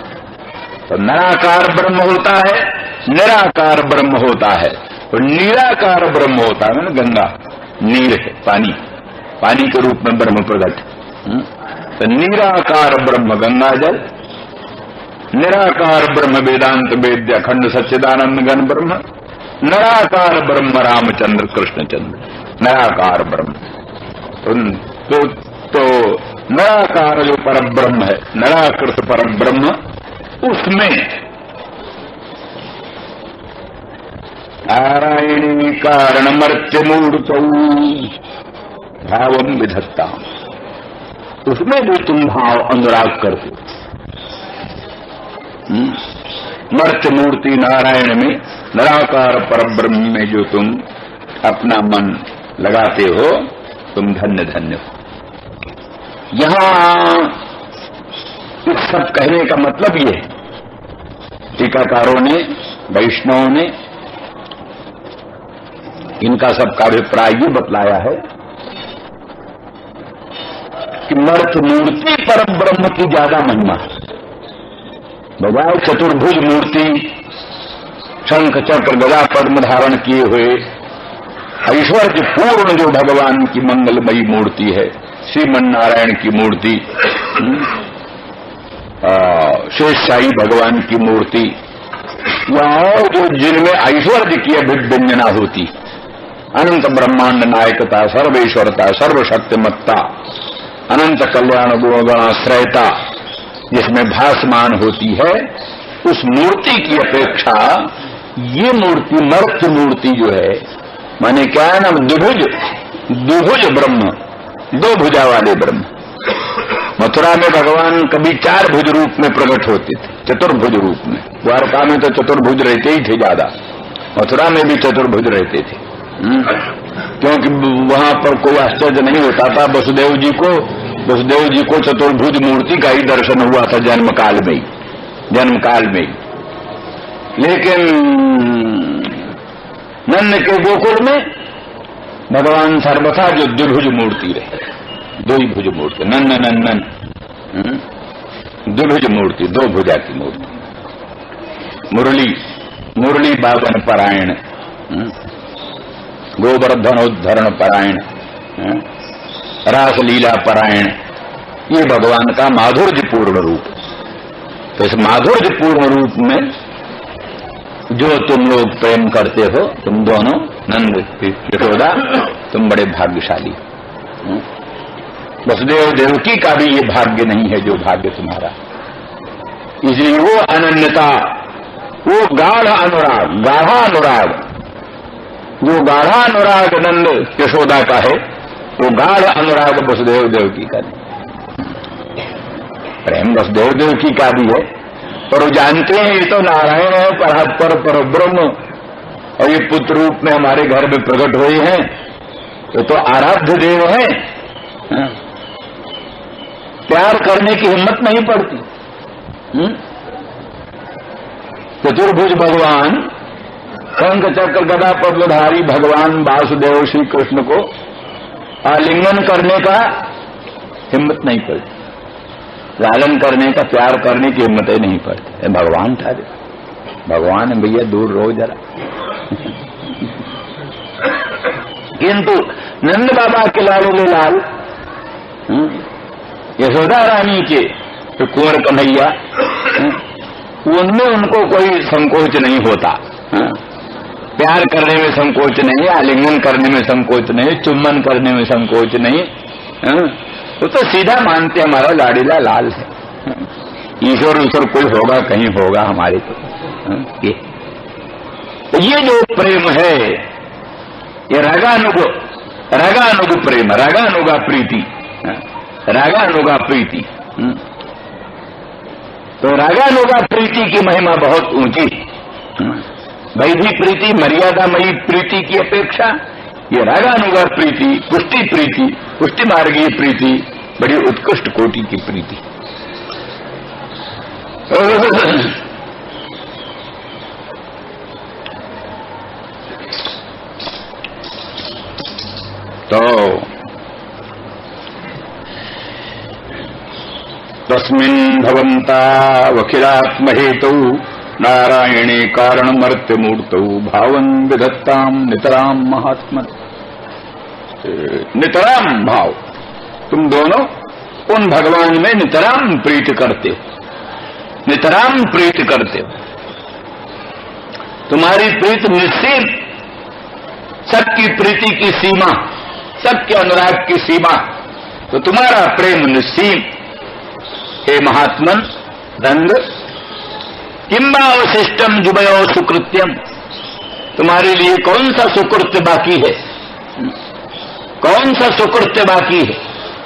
तो निराकार ब्रह्म होता है, निराकार ब्रह्म होता है, और निराकार ब्रह्म होता है। गंगा नीर है, पानी, पानी के रूप में ब्रह्म प्रकट। तो निराकार ब्रह्म गंगा जल, निराकार ब्रह्म वेदांत वेद्य अखंड सच्चिदानंद गण ब्रह्म, निराकार ब्रह्म रामचंद्र कृष्णचंद्र, निराकार ब्रह्म। तो निराकार जो परब्रह्म है, निराकृत परब्रह्म, उसमें नारायणी कारणमर्त्य मूर्तौ भावम विधत्ता, उसमें भी तुम भाव अनुराग करते। मर्त्य मूर्ति नारायण में, निराकार परब्रह्म में जो तुम अपना मन लगाते हो, तुम धन्य धन्य हो। यहां इस सब कहने का मतलब ये है, टीकाकारों ने, वैष्णवों ने इनका सबका अभिप्राय ये बतलाया है कि मर्त्य मूर्ति परब्रह्म की ज्यादा महिमा है। बजाय चतुर्भुज मूर्ति, शंख चक्र गदा पद्म धारण किए हुए ऐश्वर्य पूर्ण जो भगवान की मंगलमयी मूर्ति है, श्रीमन नारायण की मूर्ति, शेषशाही भगवान की मूर्ति, या और जो जिनमें ऐश्वर्य की अभिव्यंजना होती, अनंत ब्रह्मांड नायकता, सर्वेश्वरता, सर्वशक्तिमत्ता, अनंत कल्याण गुणगणाश्रयता जिसमें भासमान होती है, उस मूर्ति की अपेक्षा ये मूर्ति, मर्त्य मूर्ति जो है, माने क्या है ना, द्विभुज ब्रह्म, दो भुजा वाले ब्रह्म। मथुरा में भगवान कभी 4 भुज रूप में प्रकट होते थे, चतुर्भुज रूप में। द्वारका में तो चतुर्भुज रहते ही थे ज्यादा, मथुरा में भी चतुर्भुज रहते थे। क्योंकि वहां पर कोई आश्चर्य नहीं होता था। वसुदेव जी को चतुर्भुज मूर्ति का ही दर्शन हुआ था जन्म काल में ही। लेकिन नन्द के गोकुल में भगवान सर्वथा जो द्विभुज मूर्ति रहे, दो ही भुज मूर्ति, नंदन द्विभुज मूर्ति, 2 भुजा की मूर्ति। मुरली बावन परायण, गोवर्धनोद्धरण परायण, रासलीला परायण, ये भगवान का माधुर्यपूर्ण रूप। तो इस माधुर्यपूर्ण रूप में जो तुम लोग प्रेम करते हो, तुम दोनों नंद यशोदा, तुम बड़े भाग्यशाली। वसुदेव देवकी का भी ये भाग्य नहीं है जो भाग्य तुम्हारा। इसलिए वो अनन्यता, वो गाढ़ अनुराग, गाढ़ा अनुराग, जो गाढ़ा अनुराग नंद यशोदा का है, वो गाढ़ अनुराग वसुदेव देवकी का नहीं। प्रेम वसुदेव देवकी का भी है, पर वो जानते हैं ये तो नारायण है, परात्पर पर ब्रह्म, और ये पुत्र रूप में हमारे घर में प्रकट हुए हैं, ये तो आराध्य देव है। प्यार करने की हिम्मत नहीं पड़ती। चतुर्भुज भगवान, शंख चक्र गदा पद्मधारी भगवान वासुदेव श्री कृष्ण को आलिंगन करने का हिम्मत नहीं पड़ती, लालन करने का, प्यार करने की हिम्मत ही नहीं पड़ती। भगवान था, भगवान है भैया, दूर रहो जरा। किंतु नंद बाबा के लाडले लाल, यशोदा रानी के तो कुंवर कन्हैया, उनमें उनको कोई संकोच नहीं होता। प्यार करने में संकोच नहीं, आलिंगन करने में संकोच नहीं, चुम्बन करने में संकोच नहीं। वो तो सीधा मानते हमारा लाडीला लाल है। ईश्वर ईश्वर कोई होगा, कहीं होगा हमारे तो ये जो प्रेम है, ये रागानुग प्रेम, रागानुगा प्रीति, रागानुगा प्रीति। तो रागानुगा प्रीति की महिमा बहुत ऊंची। वैधि प्रीति, मर्यादामयी प्रीति की अपेक्षा ये रागानुगा प्रीति, पुष्टि प्रीति, पुष्टि मार्गीय प्रीति बड़ी उत्कृष्ट कोटि की प्रीति। तो तस्मिन् भवन्ता वखिलात्महेतौ नारायणे कारणमर्त्यमूर्तौ भावन् विधत्ताम् नितराम महात्मन्। नितराम भाव, तुम दोनों उन भगवान में नितराम प्रीत करते हो, नितराम प्रीत करते हो। तुम्हारी प्रीत निश्चित, सबकी प्रीति की सीमा, सबके अनुराग की सीमा, तो तुम्हारा प्रेम निश्चित। हे महात्मन रंग, किंबा अवशिष्टम जुबयो सुकृत्यम, तुम्हारे लिए कौन सा सुकृत्य बाकी है, कौन सा सुकृत्य बाकी है?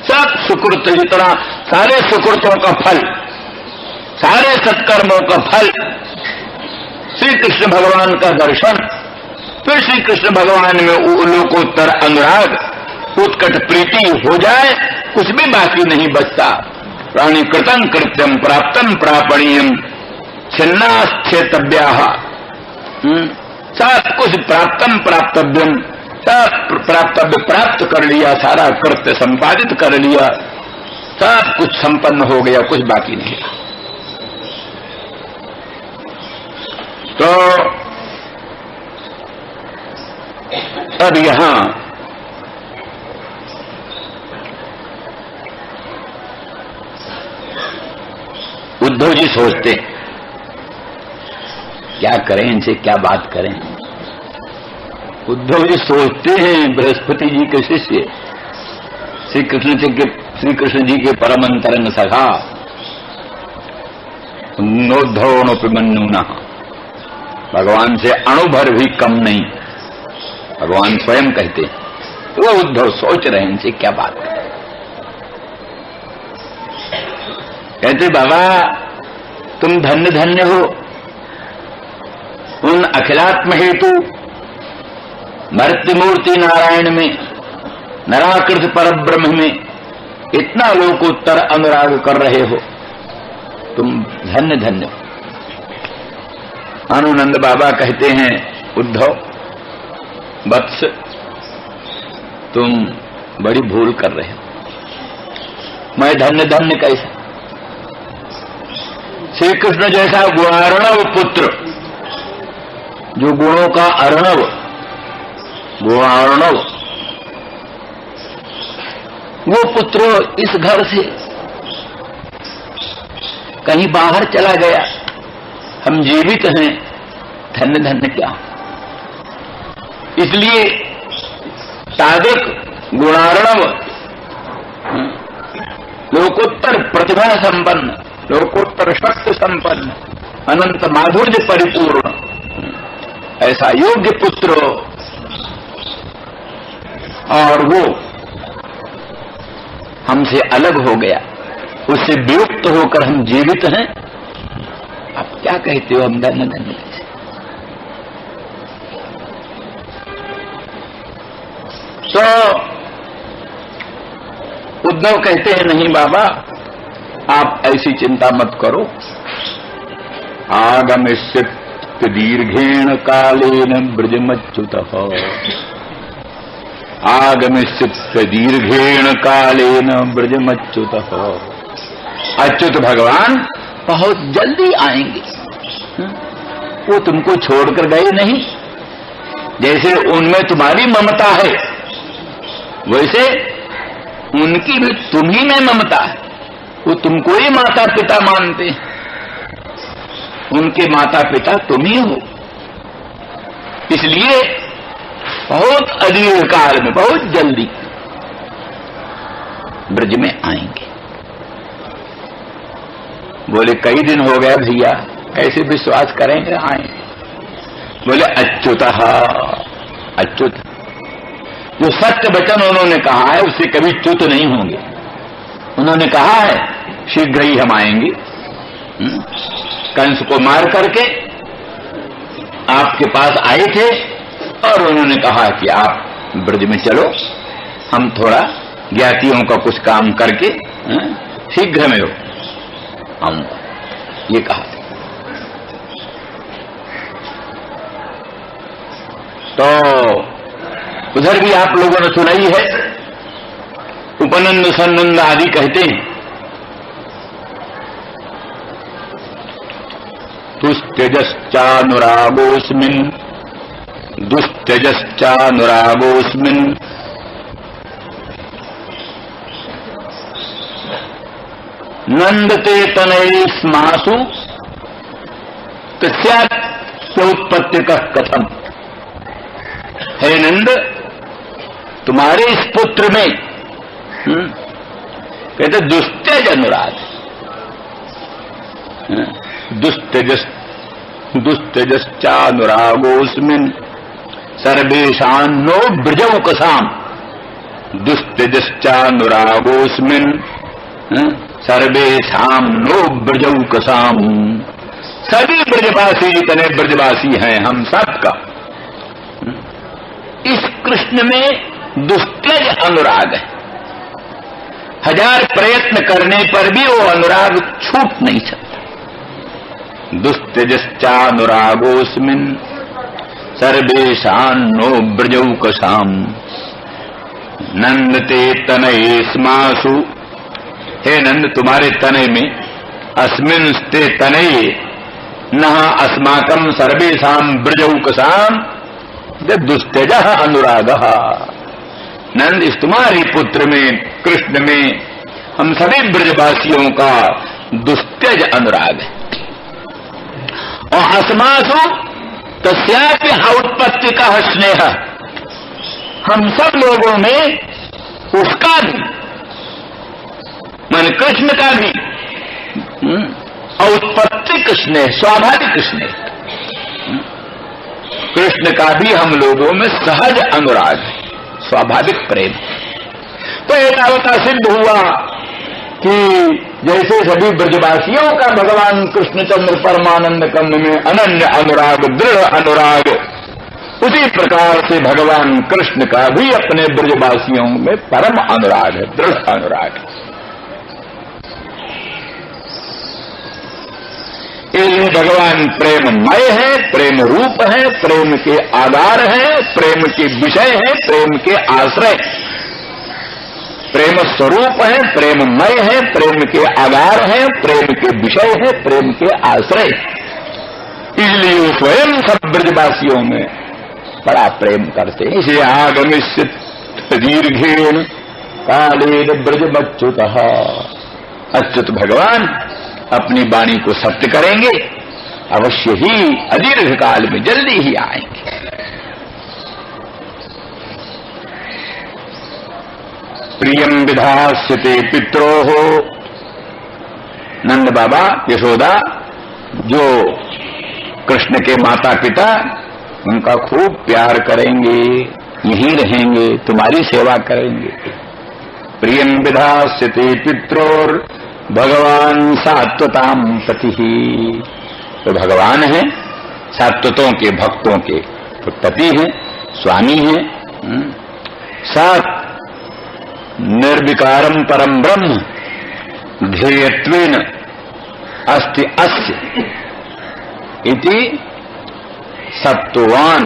सब सुकृत्य, जितना सारे सुकृत्यों का फल, सारे सत्कर्मों का फल, श्री कृष्ण भगवान का दर्शन, फिर श्री कृष्ण भगवान में लोकोत्तर अनुराग, उत्कट प्रीति हो जाए, कुछ भी बाकी नहीं बचता। प्राणी कृतं कृत्यम प्राप्तम प्रापणीयम छिन्नाश्चेतव्याः, सब कुछ प्राप्तम प्राप्तव्यम, सब प्राप्तव्य प्राप्त कर लिया, सारा कृत्य संपादित कर लिया, सब कुछ संपन्न हो गया, कुछ बाकी नहीं। तो अब यहां उद्धव जी सोचते क्या करें, इनसे क्या बात करें। उद्धव जी सोचते हैं, बृहस्पति जी के शिष्य, श्री कृष्ण जी के परम अंतरंग सखा नोद्धवनोपिमन्युना, भगवान से अणुभर भी कम नहीं, भगवान स्वयं कहते हैं। वो उद्धव सोच रहे हैं इनसे क्या बात करें। कहते बाबा तुम धन्य धन्य हो, उन अखिलात्म हेतु मर्त्यमूर्ति नारायण में, नराकृत परब्रह्म में इतना लोकोत्तर अनुराग कर रहे हो, तुम धन्य धन्य हो। आनंद बाबा कहते हैं उद्धव वत्स, तुम बड़ी भूल कर रहे हो। मैं धन्य धन्य कैसा? श्री कृष्ण जैसा गुणार्णव पुत्र, जो गुणों का अर्णव, गुणार्णव, वो पुत्र इस घर से कहीं बाहर चला गया, हम जीवित हैं, धन्य धन्य क्या। इसलिए तादृक गुणार्णव, लोकोत्तर प्रतिभा संपन्न, लोकोत्तर शक्ति संपन्न, अनंत माधुर्य परिपूर्ण ऐसा योग्य पुत्र, और वो हमसे अलग हो गया, उससे वियुक्त होकर हम जीवित हैं। आप क्या कहते हो, हम धन्य धन्य कैसे। तो उद्धव कहते हैं नहीं बाबा, आप ऐसी चिंता मत करो। आगमिष्यत् दीर्घेण कालेन ब्रजमच्युतः, आगमिष्यत् दीर्घेण कालेन ब्रजमच्युतः। अच्युत भगवान बहुत जल्दी आएंगे, वो तुमको छोड़कर गए नहीं। जैसे उनमें तुम्हारी ममता है, वैसे उनकी भी तुम्ही में ममता है। वो तुमको ही माता पिता मानते हैं, उनके माता पिता तुम ही हो। इसलिए बहुत अदीर्घ काल में, बहुत जल्दी ब्रज में आएंगे। बोले कई दिन हो गए भैया, कैसे विश्वास करेंगे आएंगे। बोले अच्युतः, अच्युत जो सत्य वचन उन्होंने कहा है उससे कभी च्युत नहीं होंगे। उन्होंने कहा है शीघ्र ही हम आएंगे। कंस को मार करके आपके पास आए थे और उन्होंने कहा कि आप ब्रज में चलो, हम थोड़ा ज्ञातियों का कुछ काम करके शीघ्र में आऊंगा, ये कहा। तो उधर भी आप लोगों ने सुनाई है, उपनंद सन्नंद आदि कहते हैं दुस्त्यजश्चानुरागोऽस्मिन्, दुस्त्यजश्चानुरागोऽस्मिन् नंदते तनयेस्मासु तस्योत्पत्तिकः कथम। हे नंद, तुम्हारे इस पुत्र में कहते दुस्त्यज अनुराग, दुस्त्यजश्चानुरागोऽस्मिन् सर्वेषान्नो ब्रजौकसाम्, दुस्त्यजश्चानुरागोऽस्मिन् सर्वेषां नो ब्रजौकसाम्। सभी ब्रजवासी जितने ब्रजवासी हैं हम सबका इस कृष्ण में दुस्त्यज अनुराग है। हजार प्रयत्न करने पर भी वो अनुराग छूट नहीं सकता। दुस्त्यजश्चानुरागोऽस्मिन् सर्वेषां नो ब्रजौकसाम् नंदते तनयेस्मासु। हे नंद, तुम्हारे तनय में अस्मिन्स्ते तनये नः अस्माकं सर्वेषां ब्रजौकसाम् दुस्त्यज अनुरागः। नंद, इस तुम्हारे पुत्र में कृष्ण में हम सभी ब्रजवासियों का दुस्त्यज अनुराग है। और अस्मासु तस्यापि औत्पत्ति का स्नेह, हम सब लोगों में उसका भी, मन कृष्ण का भी औत्पत्तिक स्नेह, स्वाभाविक स्नेह, कृष्ण का भी हम लोगों में सहज अनुराग है, स्वाभाविक प्रेम। तो एतावता सिद्ध हुआ कि जैसे सभी ब्रजवासियों का भगवान कृष्णचंद्र परमानंद कंद में अनन्य अनुराग, दृढ़ अनुराग, उसी प्रकार से भगवान कृष्ण का भी अपने ब्रजवासियों में परम अनुराग है, दृढ़ अनुराग है। ये भगवान प्रेममय है, प्रेम रूप है, प्रेम के आधार है, प्रेम के विषय है, प्रेम के आश्रय, प्रेम स्वरूप है, प्रेममय है, प्रेम के आधार है, प्रेम के विषय है, प्रेम के आश्रय। इसलिए वो स्वयं सब ब्रजवासियों में बड़ा प्रेम करते हैं। इसे आगमिष्यत दीर्घेन कालेन ब्रजमच्युत। अच्युत भगवान अपनी वाणी को सत्य करेंगे, अवश्य ही अदीर्घ काल में जल्दी ही आएंगे। प्रियम विधास्यते पित्रोः, नंद बाबा यशोदा जो कृष्ण के माता पिता उनका खूब प्यार करेंगे, यहीं रहेंगे, तुम्हारी सेवा करेंगे। प्रियम विधास्यते पित्रोर भगवान सात्वताम पति। तो भगवान है सात्वतों के भक्तों के पति हैं, स्वामी हैं। सात निर्विकारम परम ब्रह्म ध्येयत्वेन अस्ति अस्य इति सत्ववान।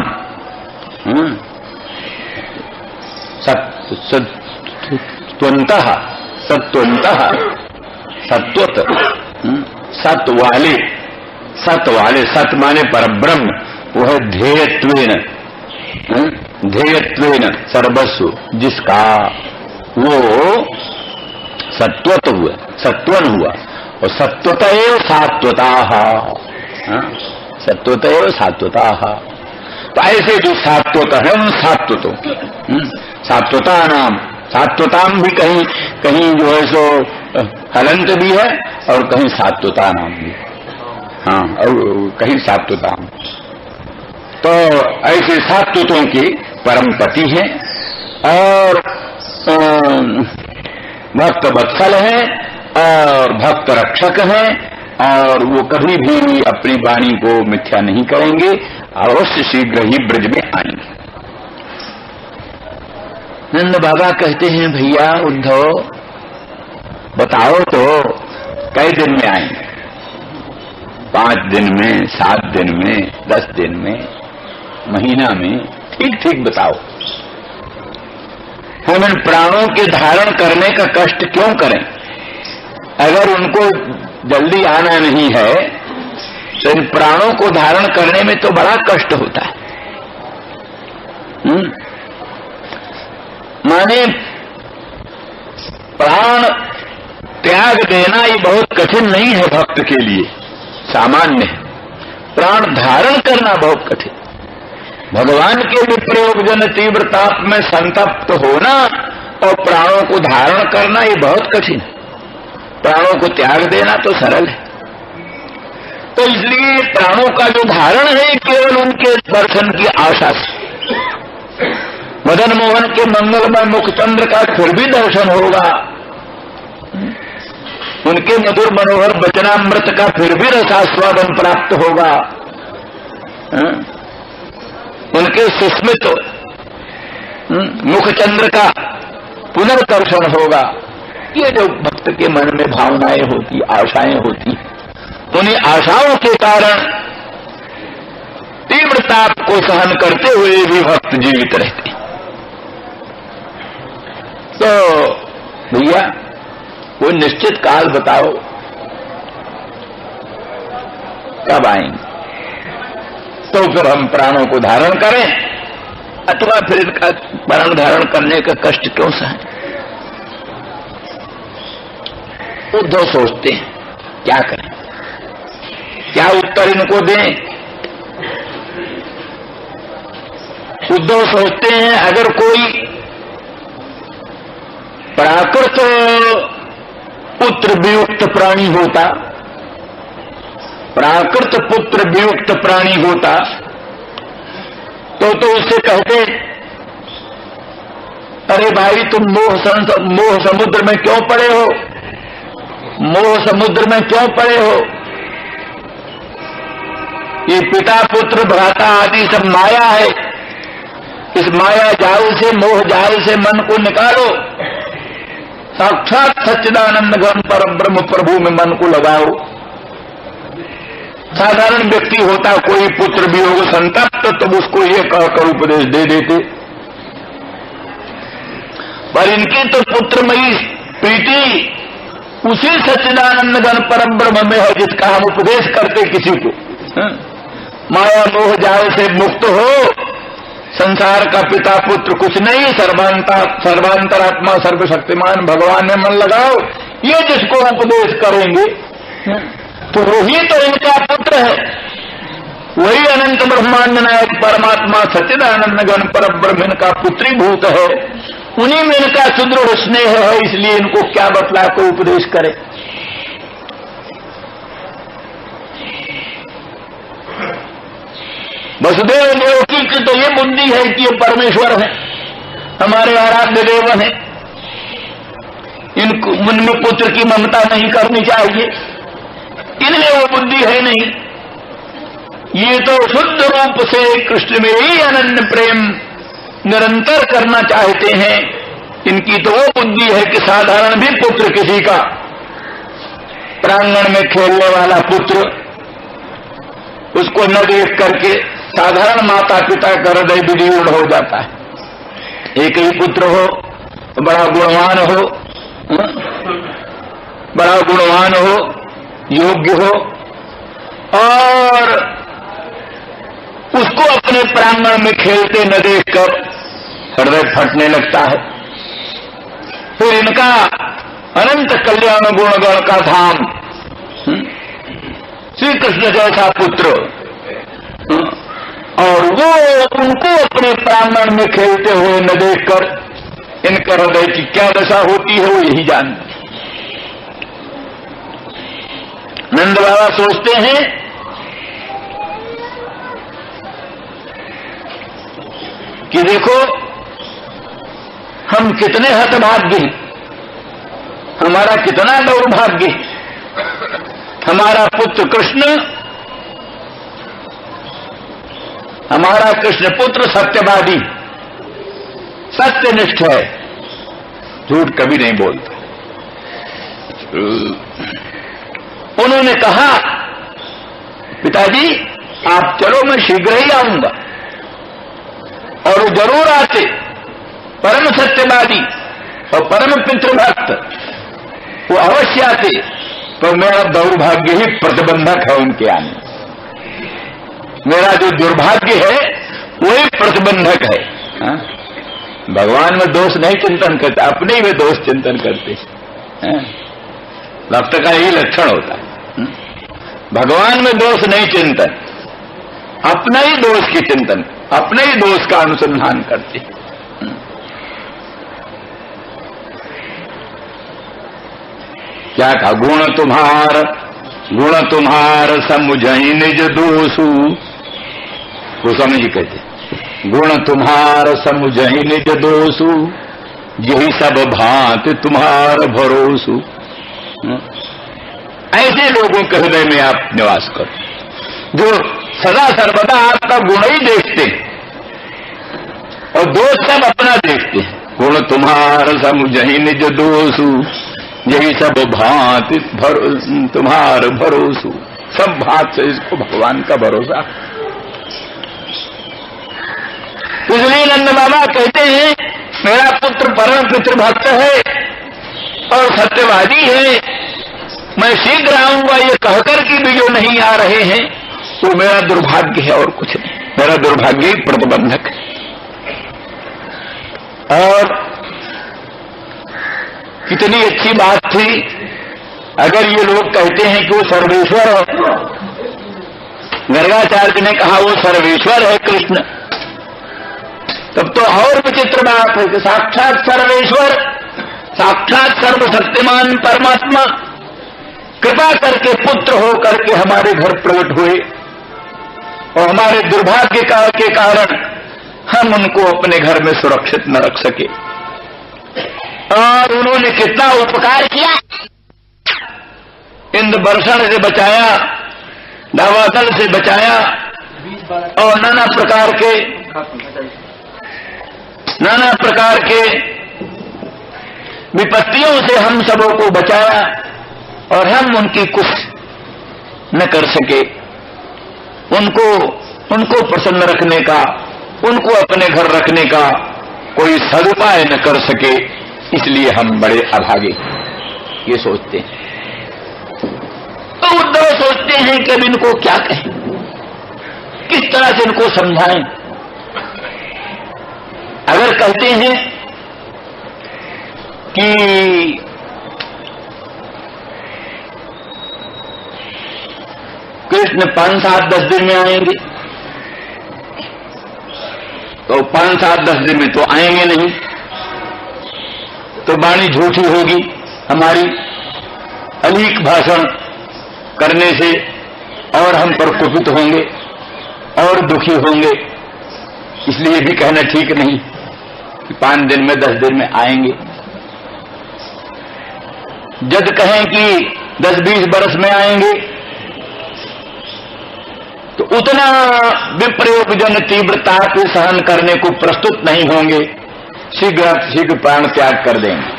सत्वंतः सत्वंतः सत्वत सत्वाले सत्वाले सत माने परब्रह्म, वो है ध्येयत्वेन। ध्येयत्वेन सर्वस्व जिसका वो सत्वत हुआ, सत्वन हुआ। और सत्वत एव सात्वता, सत्वत एव सात्वता। तो ऐसे जो सात्वत है उन सात्वतों सात्वता नाम, सात्वताम भी कहीं कहीं जो है सो हलंत भी है और कहीं सात्वता नाम भी, हाँ, और कहीं सात्वताम। तो ऐसे सात्वतों के परम पति हैं और भक्त वत्सल हैं और भक्त रक्षक हैं, और वो कभी भी अपनी वाणी को मिथ्या नहीं करेंगे, अवश्य शीघ्र ही ब्रज में आएंगे। नंद बाबा कहते हैं, भैया उद्धव बताओ तो कई दिन में आएंगे? 5 दिन में, 7 दिन में, 10 दिन में, महीना में? ठीक ठीक बताओ। हम इन प्राणों के धारण करने का कष्ट क्यों करें? अगर उनको जल्दी आना नहीं है तो इन प्राणों को धारण करने में तो बड़ा कष्ट होता है। माने प्राण त्याग देना ये बहुत कठिन नहीं है भक्त के लिए, सामान्य है। प्राण धारण करना बहुत कठिन। भगवान के विप्रयोग जन तीव्र ताप में संतप्त होना और प्राणों को धारण करना ये बहुत कठिन है। प्राणों को त्याग देना तो सरल है। तो इसलिए प्राणों का जो धारण है केवल उनके दर्शन की आशा से। मदन मोहन के मंगलमय मुखचंद्र का फिर भी दर्शन होगा, उनके मधुर मनोहर वचनामृत का फिर भी रसास्वादन प्राप्त होगा, उनके सुस्मित मुखचंद्र का पुनर्दर्शन होगा। ये जो भक्त के मन में भावनाएं होती, आशाएं होती, उन्हीं आशाओं के कारण तीव्र ताप को सहन करते हुए भी भक्त जीवित रहते। तो भैया कोई निश्चित काल बताओ कब आएंगे, तो फिर हम प्राणों को धारण करें, अथवा फिर इनका प्राण धारण करने का कष्ट क्यों सहें? उद्धव सोचते हैं क्या करें, क्या उत्तर इनको दें। उद्धव सोचते हैं अगर कोई प्राकृत पुत्र वियुक्त प्राणी होता, प्राकृत पुत्र वियुक्त प्राणी होता तो उससे कहते, अरे भाई तुम मोह समुद्र में क्यों पड़े हो, मोह समुद्र में क्यों पड़े हो? ये पिता पुत्र भ्राता आदि सब माया है, इस माया जाल से, मोह जाल से मन को निकालो, साक्षात सच्चिदानंद घन परम ब्रह्म प्रभु में मन को लगाओ। साधारण व्यक्ति होता, कोई पुत्र भी होगा संतप्त तो उसको ये कहकर उपदेश दे देते, पर इनकी तो पुत्रमयी प्रीति उसी सच्चिदानंद घन परम ब्रह्म में है जिसका हम उपदेश करते किसी को। माया मोह जाल से मुक्त हो, संसार का पिता पुत्र कुछ नहीं, सर्वांतरात्मा सर्वशक्तिमान भगवान में मन लगाओ, ये जिसको उपदेश करेंगे तो वही तो इनका पुत्र है, वही अनंत ब्रह्मांड नायक परमात्मा सच्चिदानंद गण पर ब्रह्म इनका पुत्रीभूत है, उन्हीं में इनका सुदृढ़ स्नेह है, इसलिए इनको क्या बतला को उपदेश करे। वसुदेव देवकी की तो ये बुद्धि है कि ये परमेश्वर है, हमारे आराध्य देव हैं, इनको उनमें पुत्र की ममता नहीं करनी चाहिए, इनमें वो बुद्धि है नहीं। ये तो शुद्ध रूप से कृष्ण में ही अनन्य प्रेम निरंतर करना चाहते हैं। इनकी तो वो बुद्धि है कि साधारण भी पुत्र किसी का प्रांगण में खेलने वाला पुत्र, उसको न देख करके साधारण माता पिता का हृदय विदीर्ण हो जाता है। एक ही पुत्र हो, बड़ा गुणवान हो, बड़ा गुणवान हो, योग्य हो, और उसको अपने प्रांगण में खेलते न देखकर हृदय फटने लगता है। फिर इनका अनंत कल्याण गुणगण का धाम श्री कृष्ण जैसा पुत्र, और वो उनको अपने प्रांगण में खेलते हुए न देखकर इनका हृदय की क्या दशा होती है वो यही जानते। नंद बाबा सोचते हैं कि देखो हम कितने हतभाग्य हैं, हमारा कितना दौर्भाग्य है। हमारा पुत्र कृष्ण, हमारा कृष्ण पुत्र सत्यवादी, सत्यनिष्ठ है, झूठ कभी नहीं बोलता। उन्होंने कहा पिताजी आप चलो, मैं शीघ्र ही आऊंगा, और वो जरूर आते, परम सत्यवादी और परम पितृभक्त, वो अवश्य आते, तो मेरा दौर्भाग्य ही प्रतिबंधक है उनके आने। मेरा जो दुर्भाग्य है वही प्रतिबंधक है। हा? भगवान में दोष नहीं चिंतन करते, अपने ही में दोष चिंतन करते। भक्त का यही लक्षण होता है, भगवान में दोष नहीं चिंतन, अपना ही दोष की चिंतन, अपने ही दोष का अनुसंधान करते। क्या कहा, गुण तुम्हार समुझई निज दोषु, गोस्वामी जी कहते गुण तुम्हार समुझई निज दोषु, यही सब भांति तुम्हार भरोसु। ऐसे लोगों के हृदय में आप निवास करो जो सदा सर्वदा आपका गुण ही देखते और दोष सब अपना देखते हैं। गुण तुम्हार समुझई निज दोषु, यही सब भांति तुम्हार भरोसु। सब भांत से इसको भगवान का भरोसा। इसलिए नंद बाबा कहते हैं मेरा पुत्र परम पितृभक्त है और सत्यवादी है, मैं शीघ्र आऊंगा, ये कहकर के भी जो नहीं आ रहे हैं तो मेरा दुर्भाग्य है और कुछ नहीं, मेरा दुर्भाग्य ही प्रतिबंधक है। और कितनी अच्छी बात थी अगर ये लोग कहते हैं कि वो सर्वेश्वर है। गर्गाचार्य ने कहा वो सर्वेश्वर है कृष्ण, तब तो और विचित्र बात है कि साक्षात सर्वेश्वर, साक्षात सर्वशक्तिमान परमात्मा कृपा करके पुत्र हो करके हमारे घर प्रकट हुए और हमारे दुर्भाग्य के कारण हम उनको अपने घर में सुरक्षित न रख सके। और उन्होंने कितना उपकार किया, इंद्र वर्षण से बचाया, दावादल से बचाया और नाना प्रकार के विपत्तियों से हम सबों को बचाया और हम उनकी कुछ न कर सके। उनको प्रसन्न रखने का, उनको अपने घर रखने का कोई सदुपाय न कर सके, इसलिए हम बड़े अभागे ये सोचते हैं। तो उद्धव सोचते हैं कि अब इनको क्या कहें, किस तरह से इनको समझाएं। अगर कहते हैं कि कृष्ण 5, 7, 10 दिन में आएंगे, तो 5, 7, 10 दिन में तो आएंगे नहीं, तो वाणी झूठी होगी हमारी अलीक भाषण करने से, और हम पर कुपित होंगे और दुखी होंगे। इसलिए भी कहना ठीक नहीं कि 5 दिन में 10 दिन में आएंगे। जब कहें कि 10-20 बरस में आएंगे तो उतना विप्रयोग जन तीव्रता को सहन करने को प्रस्तुत नहीं होंगे, शीघ्र शीघ्र प्राण त्याग कर देंगे।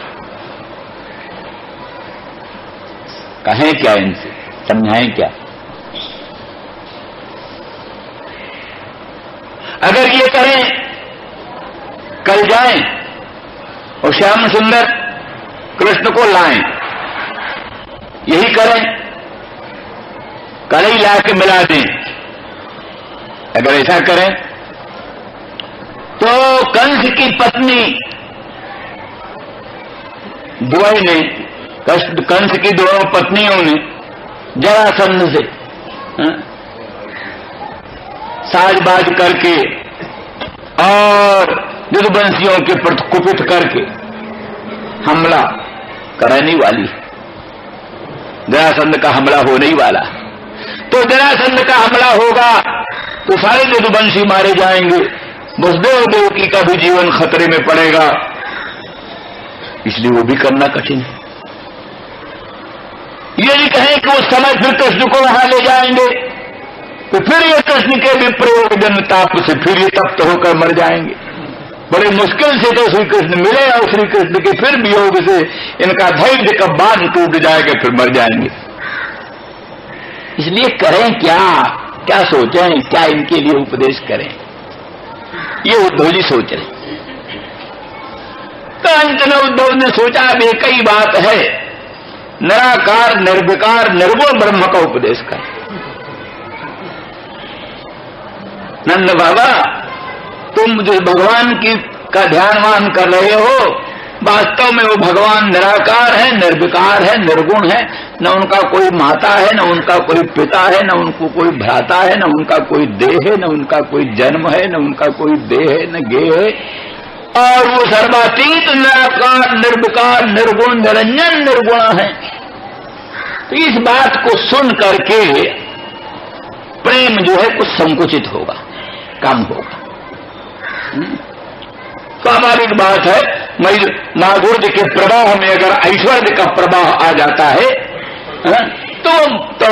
कहें क्या इनसे, समझाएं क्या? अगर ये करें कल जाएं और श्याम सुंदर कृष्ण को लाएं, यही करें, कल ही ला के मिला दें, अगर ऐसा करें तो कंस की पत्नी द्वय ने, कंस की दोनों पत्नियों ने जरासंध से साजबाज करके और यदुवंशियों के प्रति कुपित करके हमला कराने वाली, जरासंध का हमला होने ही वाला। तो जरासंध का हमला होगा तो सारे यदुवंशी मारे जाएंगे, वसुदेव देवकी का भी जीवन खतरे में पड़ेगा, इसलिए वो भी करना कठिन है। यदि कहें कि उस समय फिर कृष्ण को वहां ले जाएंगे तो फिर ये कृष्ण के भी प्रयोग जन ताप से फिर ये तप्त होकर मर जाएंगे। बड़े मुश्किल से तो श्री कृष्ण मिले और श्री कृष्ण के फिर वियोग से इनका धैर्य का बांध टूट जाएगा, फिर मर जाएंगे। इसलिए करें क्या, क्या सोचें, क्या इनके लिए उपदेश करें, ये उद्धव जी सोच रहे। तो अंत में उद्धव ने सोचा अब एक ही बात है, निराकार निर्विकार निर्गुण ब्रह्म का उपदेश कर। नंद बाबा, तुम जो भगवान की का ध्यानवान कर रहे हो, वास्तव में वो भगवान निराकार है, निर्विकार है, निर्गुण है, न उनका कोई माता है, न उनका कोई पिता है, न उनको कोई भ्राता है, न उनका कोई देह है, न उनका कोई जन्म है, न उनका कोई देह है, न गेह है, और वो सर्वातीत निराकार निर्विकार निर्गुण निरंजन निर्गुण है। तो इस बात को सुन करके प्रेम जो है कुछ संकुचित होगा, कम होगा। स्वाभाविक बात है, माधुर्य के प्रवाह में अगर ऐश्वर्य का प्रवाह आ जाता है तो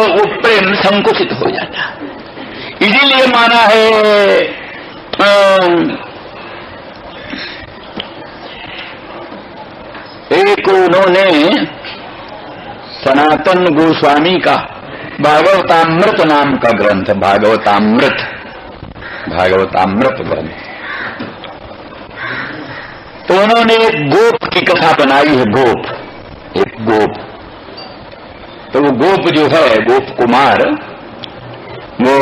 वो प्रेम संकुचित हो जाता है। इसीलिए माना है एक उन्होंने सनातन गोस्वामी का भागवतामृत नाम का ग्रंथ, भागवतामृत ग्रंथ, तो उन्होंने एक गोप की कथा बनाई है। एक गोप, तो वो गोप जो है, गोप कुमार, वो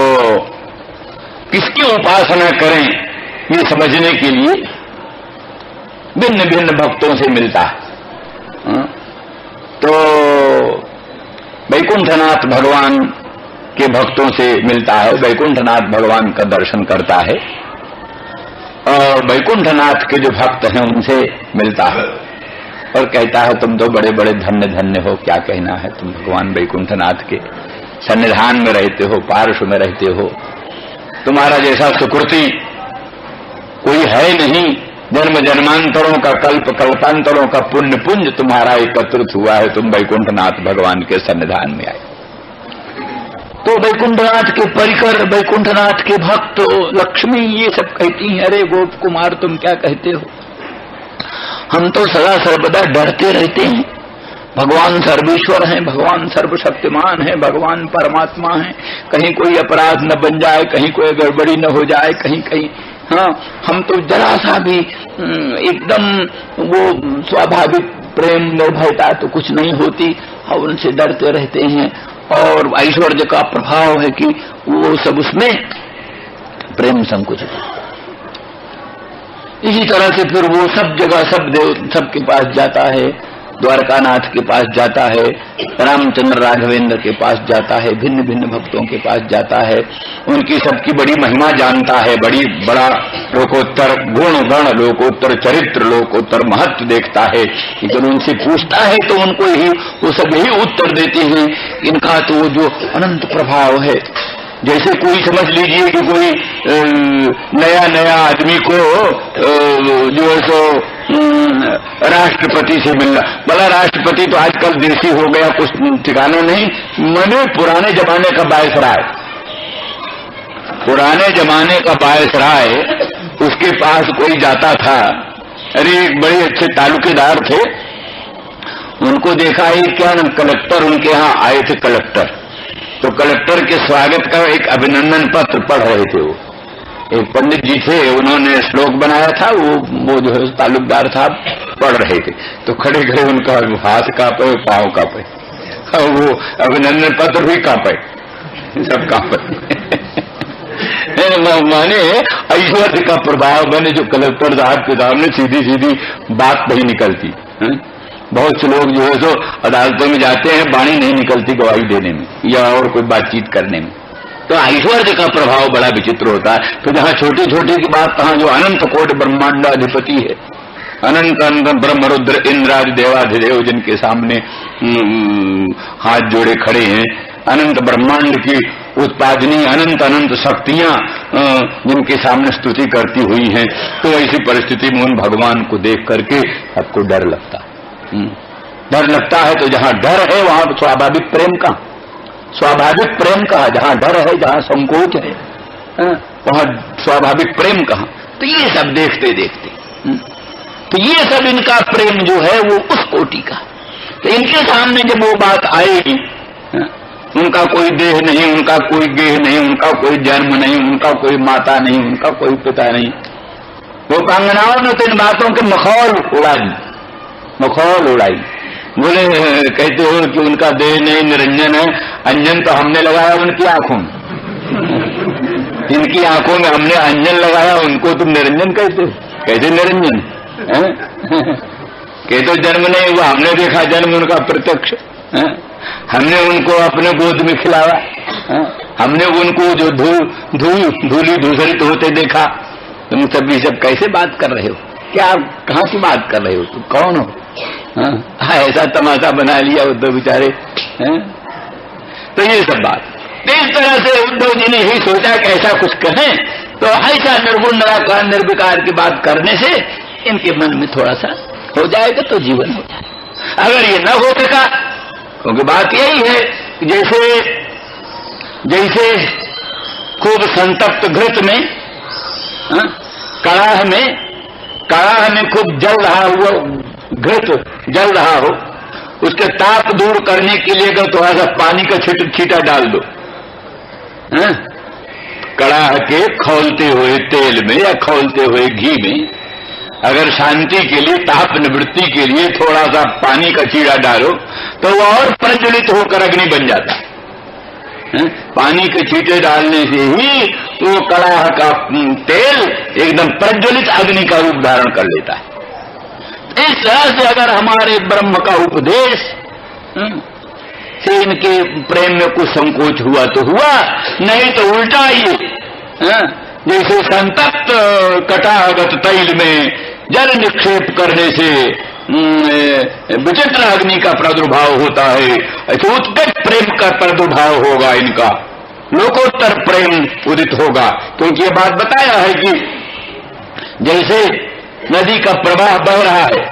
किसकी उपासना करें ये समझने के लिए भिन्न भिन्न भक्तों से मिलता है। तो वैकुंठनाथ भगवान के भक्तों से मिलता है, वैकुंठनाथ भगवान का दर्शन करता है, और वैकुंठनाथ के जो भक्त हैं उनसे मिलता है और कहता है तुम तो बड़े बड़े धन्य धन्य हो, क्या कहना है, तुम भगवान वैकुंठनाथ के सन्निधान में रहते हो, पार्श्व में रहते हो, तुम्हारा जैसा सुकृति कोई है नहीं, जन्म जन्मांतरों का कल्प कल्पांतरों का पुण्य पुंज तुम्हारा एकत्रित हुआ है, तुम वैकुंठनाथ भगवान के सन्निधान में आए। तो वैकुंठनाथ के परिकर, वैकुंठनाथ के भक्त, लक्ष्मी ये सब कहती हैं, अरे गोप कुमार तुम क्या कहते हो, हम तो सदा सर्वदा डरते रहते हैं, भगवान सर्वेश्वर हैं, भगवान सर्वशक्तिमान हैं, भगवान परमात्मा हैं, कहीं कोई अपराध न बन जाए, कहीं कोई गड़बड़ी न हो जाए, कहीं कहीं, हाँ हम तो जरा सा भी एकदम वो स्वाभाविक प्रेम निर्भयता तो कुछ नहीं होती, और उनसे डरते रहते हैं, और ऐश्वर्य का प्रभाव है कि वो सब उसमें प्रेम संकुचित। इसी तरह से फिर वो सब जगह सब देव सबके पास जाता है, द्वारकानाथ के पास जाता है, रामचंद्र राघवेंद्र के पास जाता है, भिन्न भिन्न भक्तों के पास जाता है, उनकी सबकी बड़ी महिमा जानता है, बड़ा लोकोत्तर गुण गण, लोकोत्तर चरित्र, लोकोत्तर महत्व देखता है। लेकिन उनसे पूछता है तो उनको ही वो सब यही उत्तर देते हैं, इनका तो जो अनंत प्रभाव है। जैसे कोई समझ लीजिए कि कोई नया आदमी को जो है सो राष्ट्रपति से मिलना, भला राष्ट्रपति तो आजकल देसी हो गया, कुछ ठिकाना नहीं, मने पुराने जमाने का वायसराय, पुराने जमाने का वायसराय, उसके पास कोई जाता था। अरे एक बड़े अच्छे तालुकेदार थे, उनको देखा ही क्या ना, कलेक्टर उनके यहाँ आए थे, कलेक्टर, तो कलेक्टर के स्वागत का एक अभिनंदन पत्र पढ़ रहे थे। वो एक पंडित जी थे, उन्होंने श्लोक बनाया था, वो जो है तालुकदार साहब पढ़ रहे थे, तो खड़े खड़े उनका हाथ कांपे, पांव कांपे, और वो अभिनंदन पत्र भी कांपे, सब कांपे। माने ऐश्वर्य का प्रभाव बने, जो कलेक्टर साहब के सामने सीधी सीधी बात नहीं निकलती है? बहुत से लोग जो है सो अदालतों में जाते हैं, वाणी नहीं निकलती गवाही देने में या और कोई बातचीत करने में। तो ऐश्वर्य का प्रभाव बड़ा विचित्र होता है। तो जहाँ छोटी छोटी की बात, कहाँ जो अनंत कोटि ब्रह्मांडाधिपति है, अनंत अनंत ब्रह्म रुद्र इंद्रादि देवाधिदेव जिनके सामने हाथ जोड़े खड़े हैं, अनंत ब्रह्मांड की उत्पादनी अनंत अनंत शक्तियां जिनके सामने स्तुति करती हुई हैं, तो ऐसी परिस्थिति में उन भगवान को देख करके आपको डर लगता है। डर लगता है तो जहां डर है वहां स्वाभाविक प्रेम का, स्वाभाविक प्रेम कहा, जहां डर है, जहां संकोच है, वहां स्वाभाविक प्रेम कहा। तो ये सब देखते देखते, तो ये सब इनका प्रेम जो है वो उस कोटि का। तो इनके सामने जब वो बात आएगी, उनका कोई देह नहीं, उनका कोई गेह नहीं, उनका कोई जन्म नहीं, उनका कोई माता नहीं, उनका कोई पिता नहीं, वो कांगनाओं ने तो इन बातों के मखौल उड़ाई, मखौल उड़ाई। बोले कहते हो कि उनका देह नहीं, निरंजन है, अंजन तो हमने लगाया उनकी आंखों में, इनकी आंखों में हमने अंजन लगाया, उनको तुम निरंजन कहते हो? कैसे निरंजन? कहते जन्म नहीं हुआ, हमने देखा जन्म उनका प्रत्यक्ष, हमने उनको अपने गोद में खिलाया, हमने उनको जो धूली धूसरित होते देखा। तुम सब ये सब कैसे बात कर रहे हो? क्या कहाँ की बात कर रहे हो? तुम कौन हो? ऐसा तमाशा बना लिया उद्धव बेचारे। तो ये सब बात इस तरह से उद्धव जी ने ही सोचा कि ऐसा कुछ कहें, तो ऐसा निर्गुण निराकार निर्विकार की बात करने से इनके मन में थोड़ा सा हो जाएगा तो जीवन हो जाएगा। अगर ये न हो सका, क्योंकि बात यही है जैसे खूब संतप्त घृत में, कड़ाह में खूब जल रहा हुआ घृत जल रहा हो, उसके ताप दूर करने के लिए अगर थोड़ा सा पानी का छींटा डाल दो, कड़ाह के खौलते हुए तेल में या खौलते हुए घी में, अगर शांति के लिए, ताप निवृत्ति के लिए थोड़ा सा पानी का छींटा डालो तो वह और प्रज्वलित होकर अग्नि बन जाता है। पानी के छींटे डालने से ही वो कड़ाह का तेल एकदम प्रज्वलित अग्नि का रूप धारण कर लेता है। इस तरह से अगर हमारे ब्रह्म का उपदेश से इनके प्रेम में कुछ संकोच हुआ तो हुआ, नहीं तो उल्टा ही जैसे संतप्त कटागत तैल में जल निक्षेप करने से विचित्र अग्नि का प्रादुर्भाव होता है, ऐसे उत्कट प्रेम का प्रादुर्भाव होगा, इनका लोकोत्तर प्रेम उदित होगा। क्योंकि ये बात बताया है कि जैसे नदी का प्रवाह बह रहा है,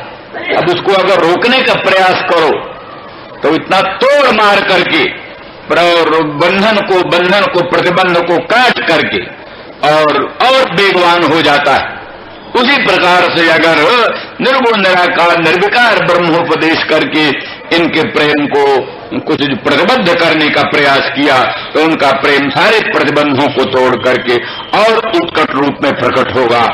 अब उसको अगर रोकने का प्रयास करो तो इतना तोड़ मार करके बंधन को प्रतिबंध को काट करके और बेगवान हो जाता है। उसी प्रकार से अगर निर्गुण निराकार निर्विकार ब्रह्मोपदेश करके इनके प्रेम को कुछ प्रतिबद्ध करने का प्रयास किया तो उनका प्रेम सारे प्रतिबंधों को तोड़ करके और उत्कट रूप में प्रकट होगा।